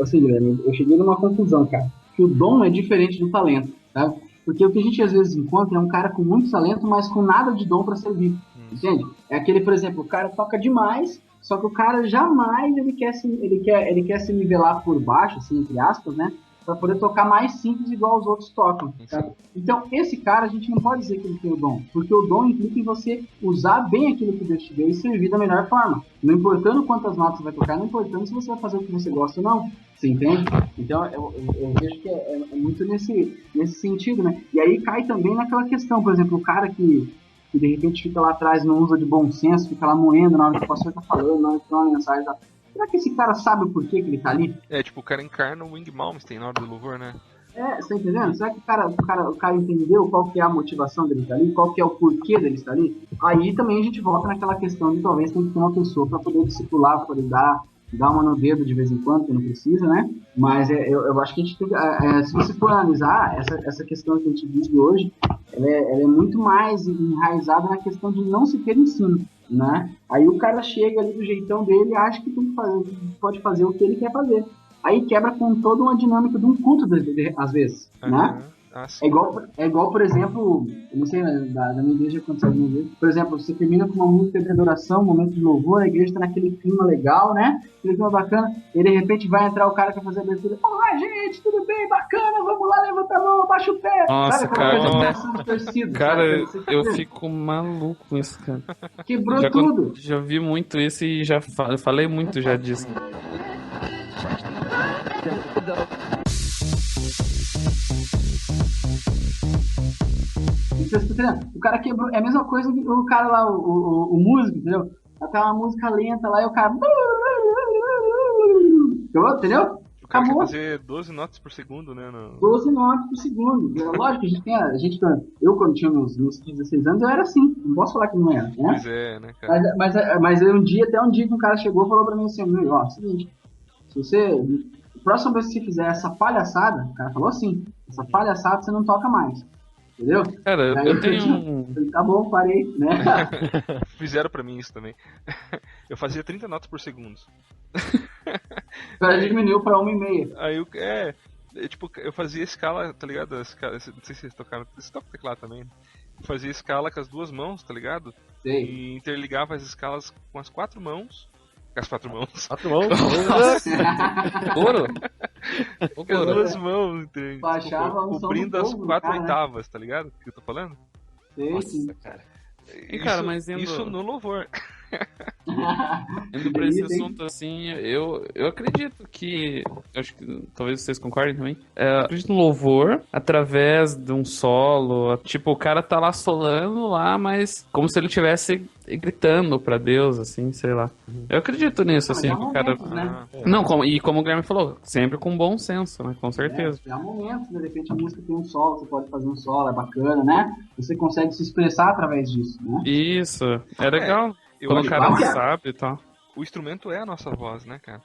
assim, Guilherme, eu cheguei numa conclusão, cara, que o dom é diferente do talento, tá? Porque o que a gente às vezes encontra é um cara com muito talento, mas com nada de dom pra servir, entende? É aquele, por exemplo, o cara toca demais, só que o cara jamais ele quer se nivelar por baixo, assim, entre aspas, né? para poder tocar mais simples igual os outros tocam. Tá? Então, esse cara, a gente não pode dizer que ele tem o dom, porque o dom implica em você usar bem aquilo que Deus te deu e servir da melhor forma. Não importando quantas notas você vai tocar, não importando se você vai fazer o que você gosta ou não. Você entende? Então, eu vejo que é muito nesse sentido, né? E aí cai também naquela questão, por exemplo, o cara que de repente fica lá atrás, não usa de bom senso, fica lá moendo na hora que o pastor tá falando, na hora que tem uma mensagem. Tá? Será que esse cara sabe o porquê que ele tá ali? Tipo, o cara encarna o Wing Malmsteen na hora do louvor, né? Você tá entendendo? Será que o cara entendeu qual que é a motivação dele estar ali? Qual que é o porquê dele estar ali? Aí também a gente volta naquela questão de talvez tem que ter uma pessoa para poder discipular, para poder dar uma no dedo de vez em quando, que não precisa, né? Mas eu acho que a gente tem que, se você for analisar essa questão que a gente vive hoje, ela é muito mais enraizada na questão de não se ter ensino, né? Aí o cara chega ali do jeitão dele e acha que pode fazer o que ele quer fazer. Aí quebra com toda uma dinâmica de um culto, às vezes, né? É igual, por exemplo, eu não sei, da minha igreja aconteceu alguma vez. Por exemplo, você termina com uma música de adoração, um momento de louvor, a igreja está naquele clima legal, né? Aquele clima bacana, e de repente vai entrar o cara que vai fazer a abertura. Olá, gente, tudo bem? Bacana, vamos lá, levanta a mão, abaixa o pé. Nossa, sabe, cara, eu fico maluco com isso, cara. Quebrou tudo. Já vi muito isso e já falei muito já disso. O cara quebrou. É a mesma coisa que o cara lá, o músico, entendeu? Aquela música lenta lá e o cara. Entendeu? O cara quer fazer 12 notas por segundo, né? 12 notas por segundo. Lógico que eu quando tinha meus 15, 16 anos, eu era assim. Não posso falar que não era, né? Pois é, né, cara? Mas até um dia que um cara chegou e falou pra mim assim: ó, seguinte, se você. Próxima vez que você fizer essa palhaçada, o cara falou assim, essa palhaçada você não toca mais. Entendeu? Cara, eu tenho Tá bom, parei, né? Fizeram pra mim isso também. Eu fazia 30 notas por segundo. Agora diminuiu pra 1,5. Aí tipo, eu fazia escala, tá ligado? Não sei se vocês tocaram. Você toca teclado também, né? Eu fazia escala com as duas mãos, tá ligado? Sei. E interligava as escalas com as 4 mãos. Com as 4 mãos. 4 mãos? Ouro? Com as duas mãos, entende? Baixava um som cobrindo do as povo, 4 cara, oitavas, tá ligado? O que eu tô falando? Sei, sim. Nossa, cara. Cara, mas isso no louvor. Indo pra esse assunto, assim, eu acredito que. Acho que talvez vocês concordem também. Eu acredito no louvor através de um solo. Tipo, o cara tá lá solando lá, mas como se ele estivesse gritando pra Deus, assim, sei lá. Eu acredito nisso, assim, que o cara. Né? Não, como o Guilherme falou, sempre com bom senso, né? Com certeza. Há momentos, de repente a música tem um solo, você pode fazer um solo, é bacana, né? Você consegue se expressar através disso, né? Isso, é legal. Quando o cara não sabe e tal. O instrumento é a nossa voz, né, cara?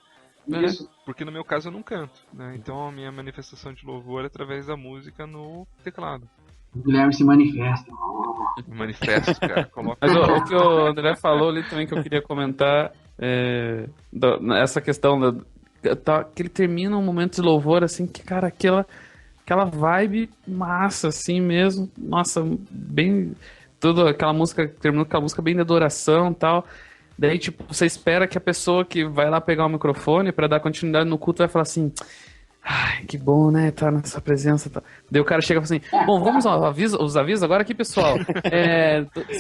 Isso. Porque no meu caso eu não canto, né? Então a minha manifestação de louvor é através da música no teclado. O Guilherme se manifesta. Manifesto, cara. Mas o que o André falou ali também que eu queria comentar essa questão que ele termina um momento de louvor assim, que, cara, aquela vibe massa, assim mesmo. Nossa, bem. Toda aquela música, terminou com aquela música bem de adoração e tal. Daí, tipo, você espera que a pessoa que vai lá pegar o microfone pra dar continuidade no culto vai falar assim: ai, que bom, né, tá nessa presença. Tá. Daí o cara chega e fala assim: bom, vamos os avisos agora aqui, pessoal.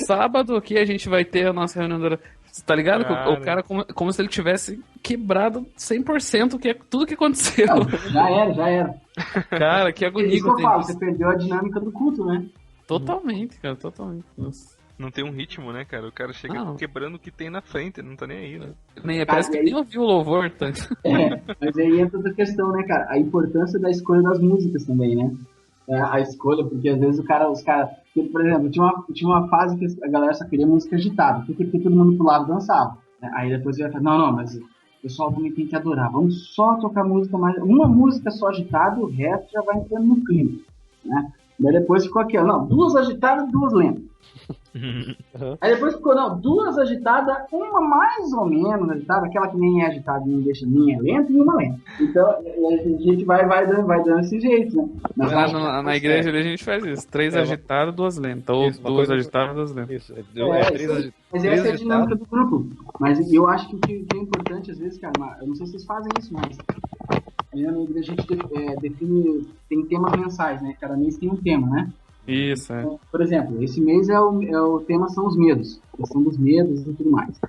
Sábado aqui a gente vai ter a nossa reunião. Tá ligado? Cara. O cara como se ele tivesse quebrado 100% tudo que aconteceu. Não, já era. Cara, que agonia. Isso que eu falo, você perdeu a dinâmica do culto, né? Totalmente, cara, totalmente. Nossa. Não tem um ritmo, né, cara? O cara chega quebrando o que tem na frente, não tá nem aí, né? Parece que nem ouviu o louvor, tá? Mas aí entra outra questão, né, cara? A importância da escolha das músicas também, né? A escolha, porque às vezes os caras... Por exemplo, tinha uma fase que a galera só queria música agitada, porque todo mundo pulava e dançava. Aí depois você vai falar, não, mas o pessoal também tem que adorar. Vamos só tocar música mais... Uma música só agitada, o resto já vai entrando no clima, né? Daí depois ficou aqui, ó, não, 2 agitadas, 2 lentas. Aí depois ficou, não, 2 agitadas, uma mais ou menos agitada, aquela que nem é agitada, nem deixa, nem é lenta, e uma lenta. Então, a gente vai dando esse jeito, né? Mas na igreja a gente faz isso, 3 agitadas, 2 lentas, ou 2 agitadas, 2 lentas. Isso, mas essa é a dinâmica do grupo. Mas eu acho que o que é importante, às vezes, cara, eu não sei se vocês fazem isso, mas ali na minha igreja a gente define, tem temas mensais, né? Cada mês tem um tema, né? Isso, é. Então, por exemplo, esse mês o tema são os medos, a questão dos medos e tudo mais.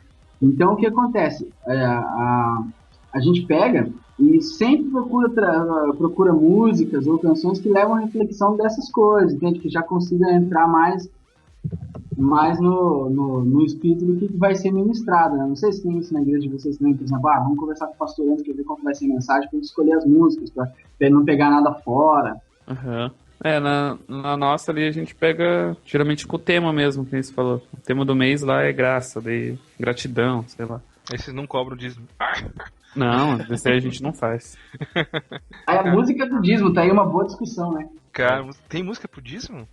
Então, o que acontece? A gente pega e sempre procura músicas ou canções que levam a reflexão dessas coisas, entende? Que já consiga entrar mais no espírito do que vai ser ministrado, né? Não sei se tem isso na igreja de vocês também, por exemplo, vamos conversar com o pastor antes para ver como vai ser a mensagem, para escolher as músicas, para ele não pegar nada fora. Uhum. Na nossa ali a gente pega geralmente com o tema mesmo, que você falou. O tema do mês lá é graça, daí gratidão, sei lá. Aí vocês não cobram dízimo. Não, esse aí a gente não faz. Aí a música do dízimo, tá aí uma boa discussão, né? Cara, tem música pro dízimo?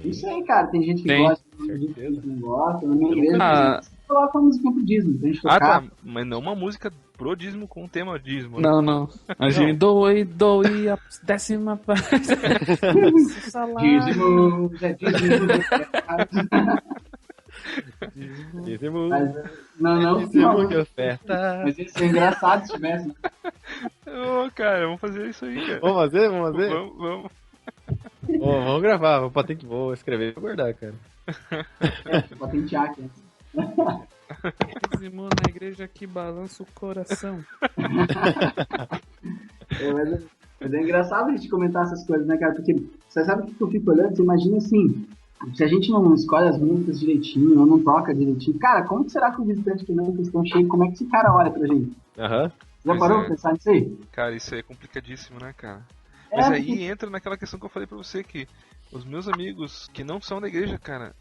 Isso aí, cara, tem gente que Tem. gosta, tem gente que não gosta. Na minha igreja, Ah. você coloca uma música pro dízimo, pra gente tocar. Ah, tá. Mas não uma música pro dízimo com o tema dízimo. Né? Não. A gente doe a 10ª parte. Dízimo, Dízimo. Mas, não. Dízimo de oferta. Mas isso é engraçado se tivesse. Ô, cara, vamos fazer isso aí, cara. Vamos fazer? Vamos. Vamos gravar, vou escrever e vou guardar, cara. Patentear aqui. Dízimo na igreja que balança o coração. Mas é engraçado a gente comentar essas coisas, né, cara? Porque você sabe o que eu fico olhando? Você imagina assim, se a gente não escolhe as músicas direitinho, ou não toca direitinho, cara, como que será que o visitante que não estão cheio, como é que esse cara olha pra gente? Aham. Já parou pra pensar nisso aí? Cara, isso aí é complicadíssimo, né, cara? Mas aí entra naquela questão que eu falei pra você, que os meus amigos que não são da igreja, cara,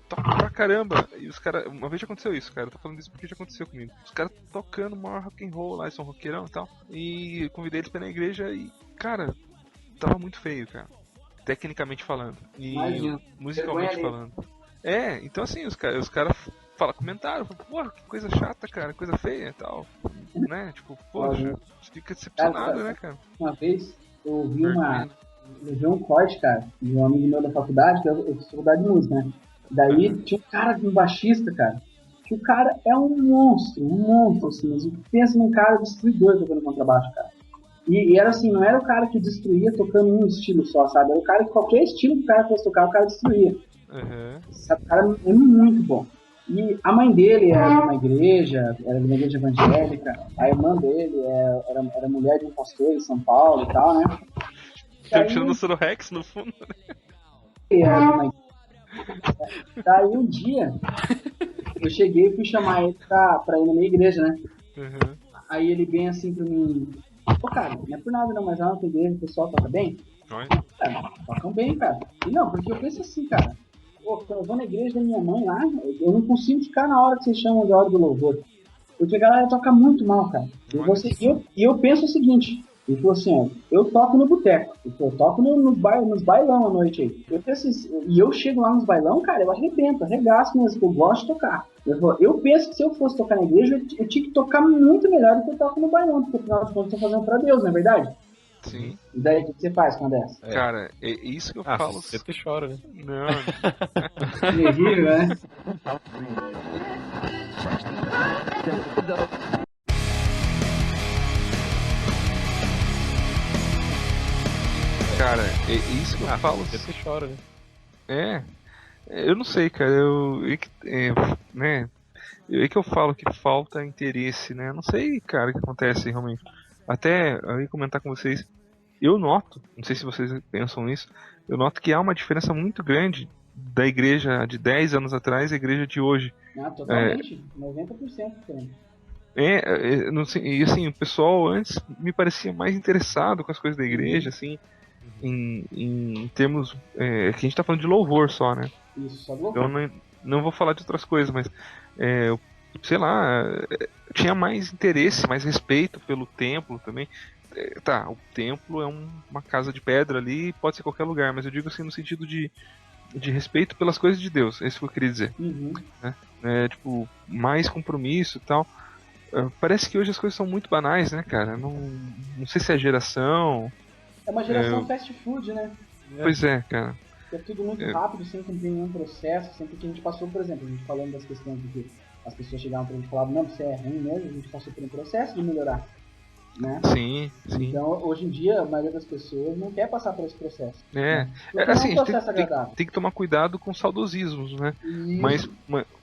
tocam pra caramba. E os caras, uma vez já aconteceu isso, cara, eu tô falando isso porque já aconteceu comigo. Os caras tocando o maior rock and roll lá, eles são roqueirão e tal. E eu convidei eles pra ir na igreja e, cara, tava muito feio, cara. Tecnicamente falando. E Imagina. musicalmente falando. É, então assim, os caras comentaram, porra, que coisa chata, cara, coisa feia e tal. Né? Tipo, poxa, você fica decepcionado, né, cara? Uma vez eu vi um corte, cara, de um amigo meu da faculdade, que eu fiz faculdade de música, né? Daí tinha um cara, um baixista, cara, que o cara é um monstro, assim, mas pensa num cara destruidor tocando contrabaixo, cara. E era assim, não era o cara que destruía tocando um estilo só, sabe? Era o cara que qualquer estilo que o cara fosse tocar, o cara destruía. Sabe? O cara é muito bom. E a mãe dele era de uma igreja evangélica, a irmã dele era mulher de um pastor em São Paulo e tal, né? Tá tirando o Sororex no fundo, né? Daí um dia, eu cheguei e fui chamar ele pra ir na minha igreja, né? Aí ele vem assim pra mim, pô, cara, não é por nada não, mas lá na tua igreja o pessoal toca bem? Tocam bem, cara. E não, porque eu penso assim, cara, pô, quando eu vou na igreja da minha mãe lá, eu não consigo ficar na hora que vocês chamam de hora do louvor. Porque a galera toca muito mal, cara. E eu penso o seguinte, ele falou assim, ó, eu toco no boteco, eu toco nos bailão à noite aí. Eu penso assim, e eu chego lá nos bailão, cara, eu arregaço mesmo, eu gosto de tocar. Eu penso que se eu fosse tocar na igreja, eu tinha que tocar muito melhor do que eu toco no bailão, porque afinal de contas eu tô fazendo pra Deus, não é verdade? Sim. E daí, o que você faz quando é essa? Cara, é isso que eu falo. Você que chora, né? Não. Terrível, né? Cara, é isso que eu falo. Você que chora, né? Eu não sei, cara. É que eu falo que falta interesse, né? Eu não sei, cara, o que acontece realmente. Até eu ia comentar com vocês. Eu noto, não sei se vocês pensam nisso, eu noto que há uma diferença muito grande da igreja de 10 anos atrás e a igreja de hoje. Não, totalmente. 90% diferente. Não sei, e assim, o pessoal antes me parecia mais interessado com as coisas da igreja, assim, em termos. Que a gente tá falando de louvor só, né? Isso, só louvor. Então não vou falar de outras coisas, mas sei lá, tinha mais interesse, mais respeito pelo templo também. Tá, o templo é uma casa de pedra ali, pode ser qualquer lugar, mas eu digo assim no sentido de respeito pelas coisas de Deus, é isso que eu queria dizer. Né? Tipo, mais compromisso e tal. Parece que hoje as coisas são muito banais, né, cara? Não sei se é a geração. É uma geração fast food, né? Pois é, cara. É tudo muito rápido, sem cumprir nenhum processo, sempre que a gente passou, por exemplo, a gente falando das questões de que as pessoas chegavam pra gente e falavam, não, você é ruim mesmo, a gente passou por um processo de melhorar. né? Sim, sim. Então, hoje em dia, a maioria das pessoas não quer passar por esse processo. Porque Assim, não é um a gente processo agradável. tem que tomar cuidado com saudosismos, né? Isso.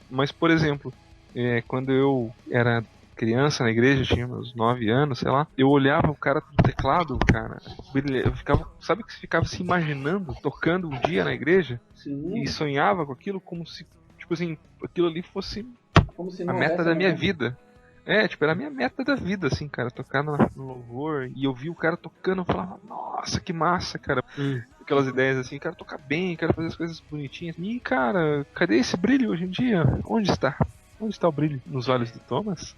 Mas, por exemplo, quando eu era criança na igreja, tinha meus 9 anos, sei lá, eu olhava o cara do teclado, cara, eu ficava, sabe que você ficava se imaginando tocando um dia na igreja? Sim. E sonhava com aquilo como se, tipo assim, aquilo ali fosse Como se a não meta houvesse da minha amanhã. vida. Tipo, era a minha meta da vida, assim, cara, tocar no louvor, e eu vi o cara tocando, eu falava, nossa, que massa, cara. Aquelas ideias assim, quero tocar bem, quero fazer as coisas bonitinhas. E, cara, cadê esse brilho hoje em dia? Onde está? Onde está o brilho? Nos olhos do Thomas?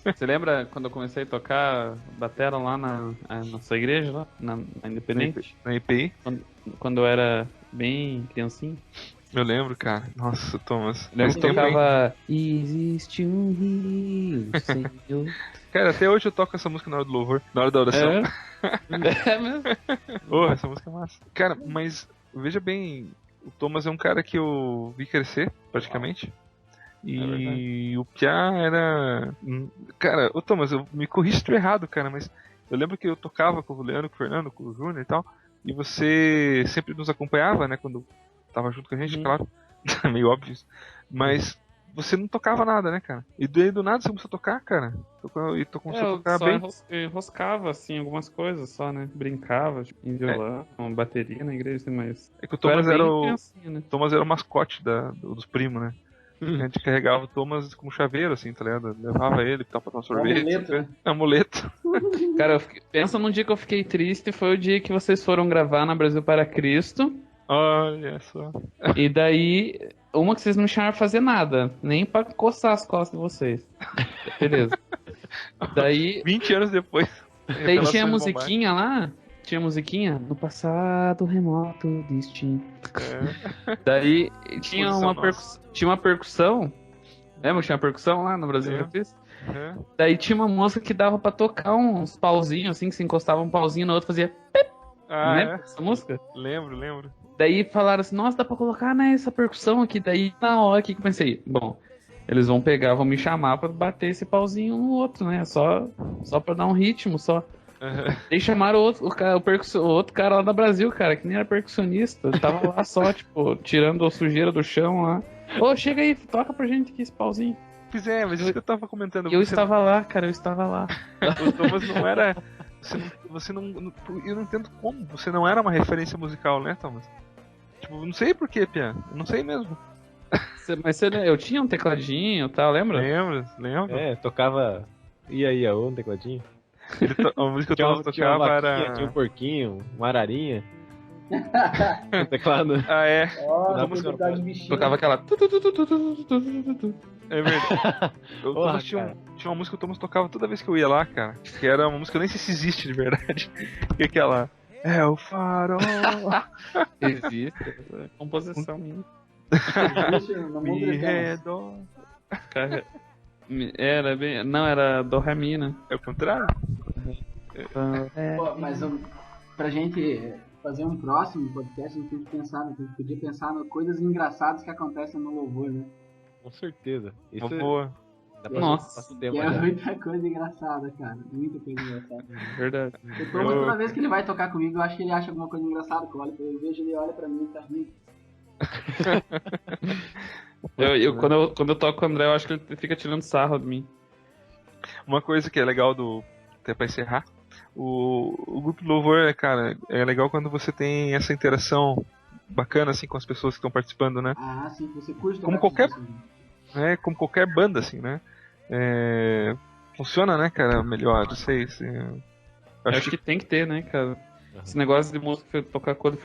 Você lembra quando eu comecei a tocar batera lá na sua igreja, lá, na Independente? Na EPI? Quando eu era bem criancinha? Eu lembro, cara. Nossa, Thomas. Eu lembro Faz que tempo, hein? tocava Existe um rio, Senhor. Cara, até hoje eu toco essa música na hora do louvor, na hora da oração. É mesmo? Porra, essa música é massa. Cara, mas veja bem, o Thomas é um cara que eu vi crescer, praticamente. E o Piá era. Cara, ô Thomas, eu me corrija se estou errado, cara, mas eu lembro que eu tocava com o Leandro, com o Fernando, com o Júnior e tal, e você sempre nos acompanhava, né, quando tava junto com a gente, claro. Meio óbvio isso. Mas você não tocava nada, né, cara? E daí do nada você começou a tocar, cara. E começou a tocar bem. Eu enroscava, assim, algumas coisas só, né? Brincava, tipo, em violão, bateria na igreja, mas... É que o Thomas era o. Né? Thomas era o mascote dos primos, né? A gente carregava o Thomas como chaveiro, assim, tá ligado? Levava ele pra tomar sorvete. Amuleto, né? Amuleto. Cara, pensa num dia que eu fiquei triste, foi o dia que vocês foram gravar na Brasil para Cristo. Olha só. E daí, uma que vocês não me chamaram pra fazer nada, nem pra coçar as costas de vocês. Beleza. Daí 20 anos depois. Daí tinha musiquinha lá, tinha musiquinha no passado remoto, destino. Daí tinha tinha uma percussão. Lembra que tinha percussão lá no Brasil? Daí tinha uma música que dava pra tocar uns pauzinhos, assim, que se encostava um pauzinho no outro, fazia... Lembra essa música? Lembro. Daí falaram assim, nossa, dá pra colocar essa percussão aqui. Daí na hora que eu pensei, bom, eles vão pegar, vão me chamar pra bater esse pauzinho um no outro, né? Só pra dar um ritmo, só. Daí chamaram o outro cara lá do Brasil, cara, que nem era percussionista. Tava lá só, tipo, tirando a sujeira do chão lá. Ô, chega aí, toca pra gente aqui esse pauzinho. Pois é, mas isso que eu tava comentando. Eu estava lá, cara, eu estava lá. O Thomas não era... Você não... Eu não entendo como você não era uma referência musical, né, Thomas? Tipo, não sei porquê, Pia. Não sei mesmo. Mas eu tinha um tecladinho e tal, lembra? Lembro. Tocava Ia, no tecladinho. A música que eu tocava era... Tinha um porquinho, uma ararinha. O teclado. Tocava aquela... É verdade. Tinha uma música que o Thomas tocava toda vez que eu ia lá, cara. Que era uma música que eu nem sei se existe de verdade. Que é aquela... É o farol. Existe. Composição minha. Me redor. Era bem... Não, era do Ré Mi, né? É o contrário? Pô, mas pra gente fazer um próximo podcast, a gente podia pensar em coisas engraçadas que acontecem no louvor, né? Com certeza. Isso boa. Nossa. Muita coisa engraçada, cara. Muita coisa engraçada. Verdade. O Thomas, toda vez que ele vai tocar comigo, eu acho que ele acha alguma coisa engraçada. Eu vejo ele olha pra mim e tá rindo. Quando eu toco com o André, eu acho que ele fica tirando sarro de mim. Uma coisa que é legal até pra encerrar, o grupo de louvor, cara, é legal quando você tem essa interação bacana assim com as pessoas que estão participando, né? Ah, sim, você curte como qualquer banda, assim, né? Funciona, né, cara, melhor, não sei. Acho que tem que ter, né, cara? Esse negócio de música tocar quando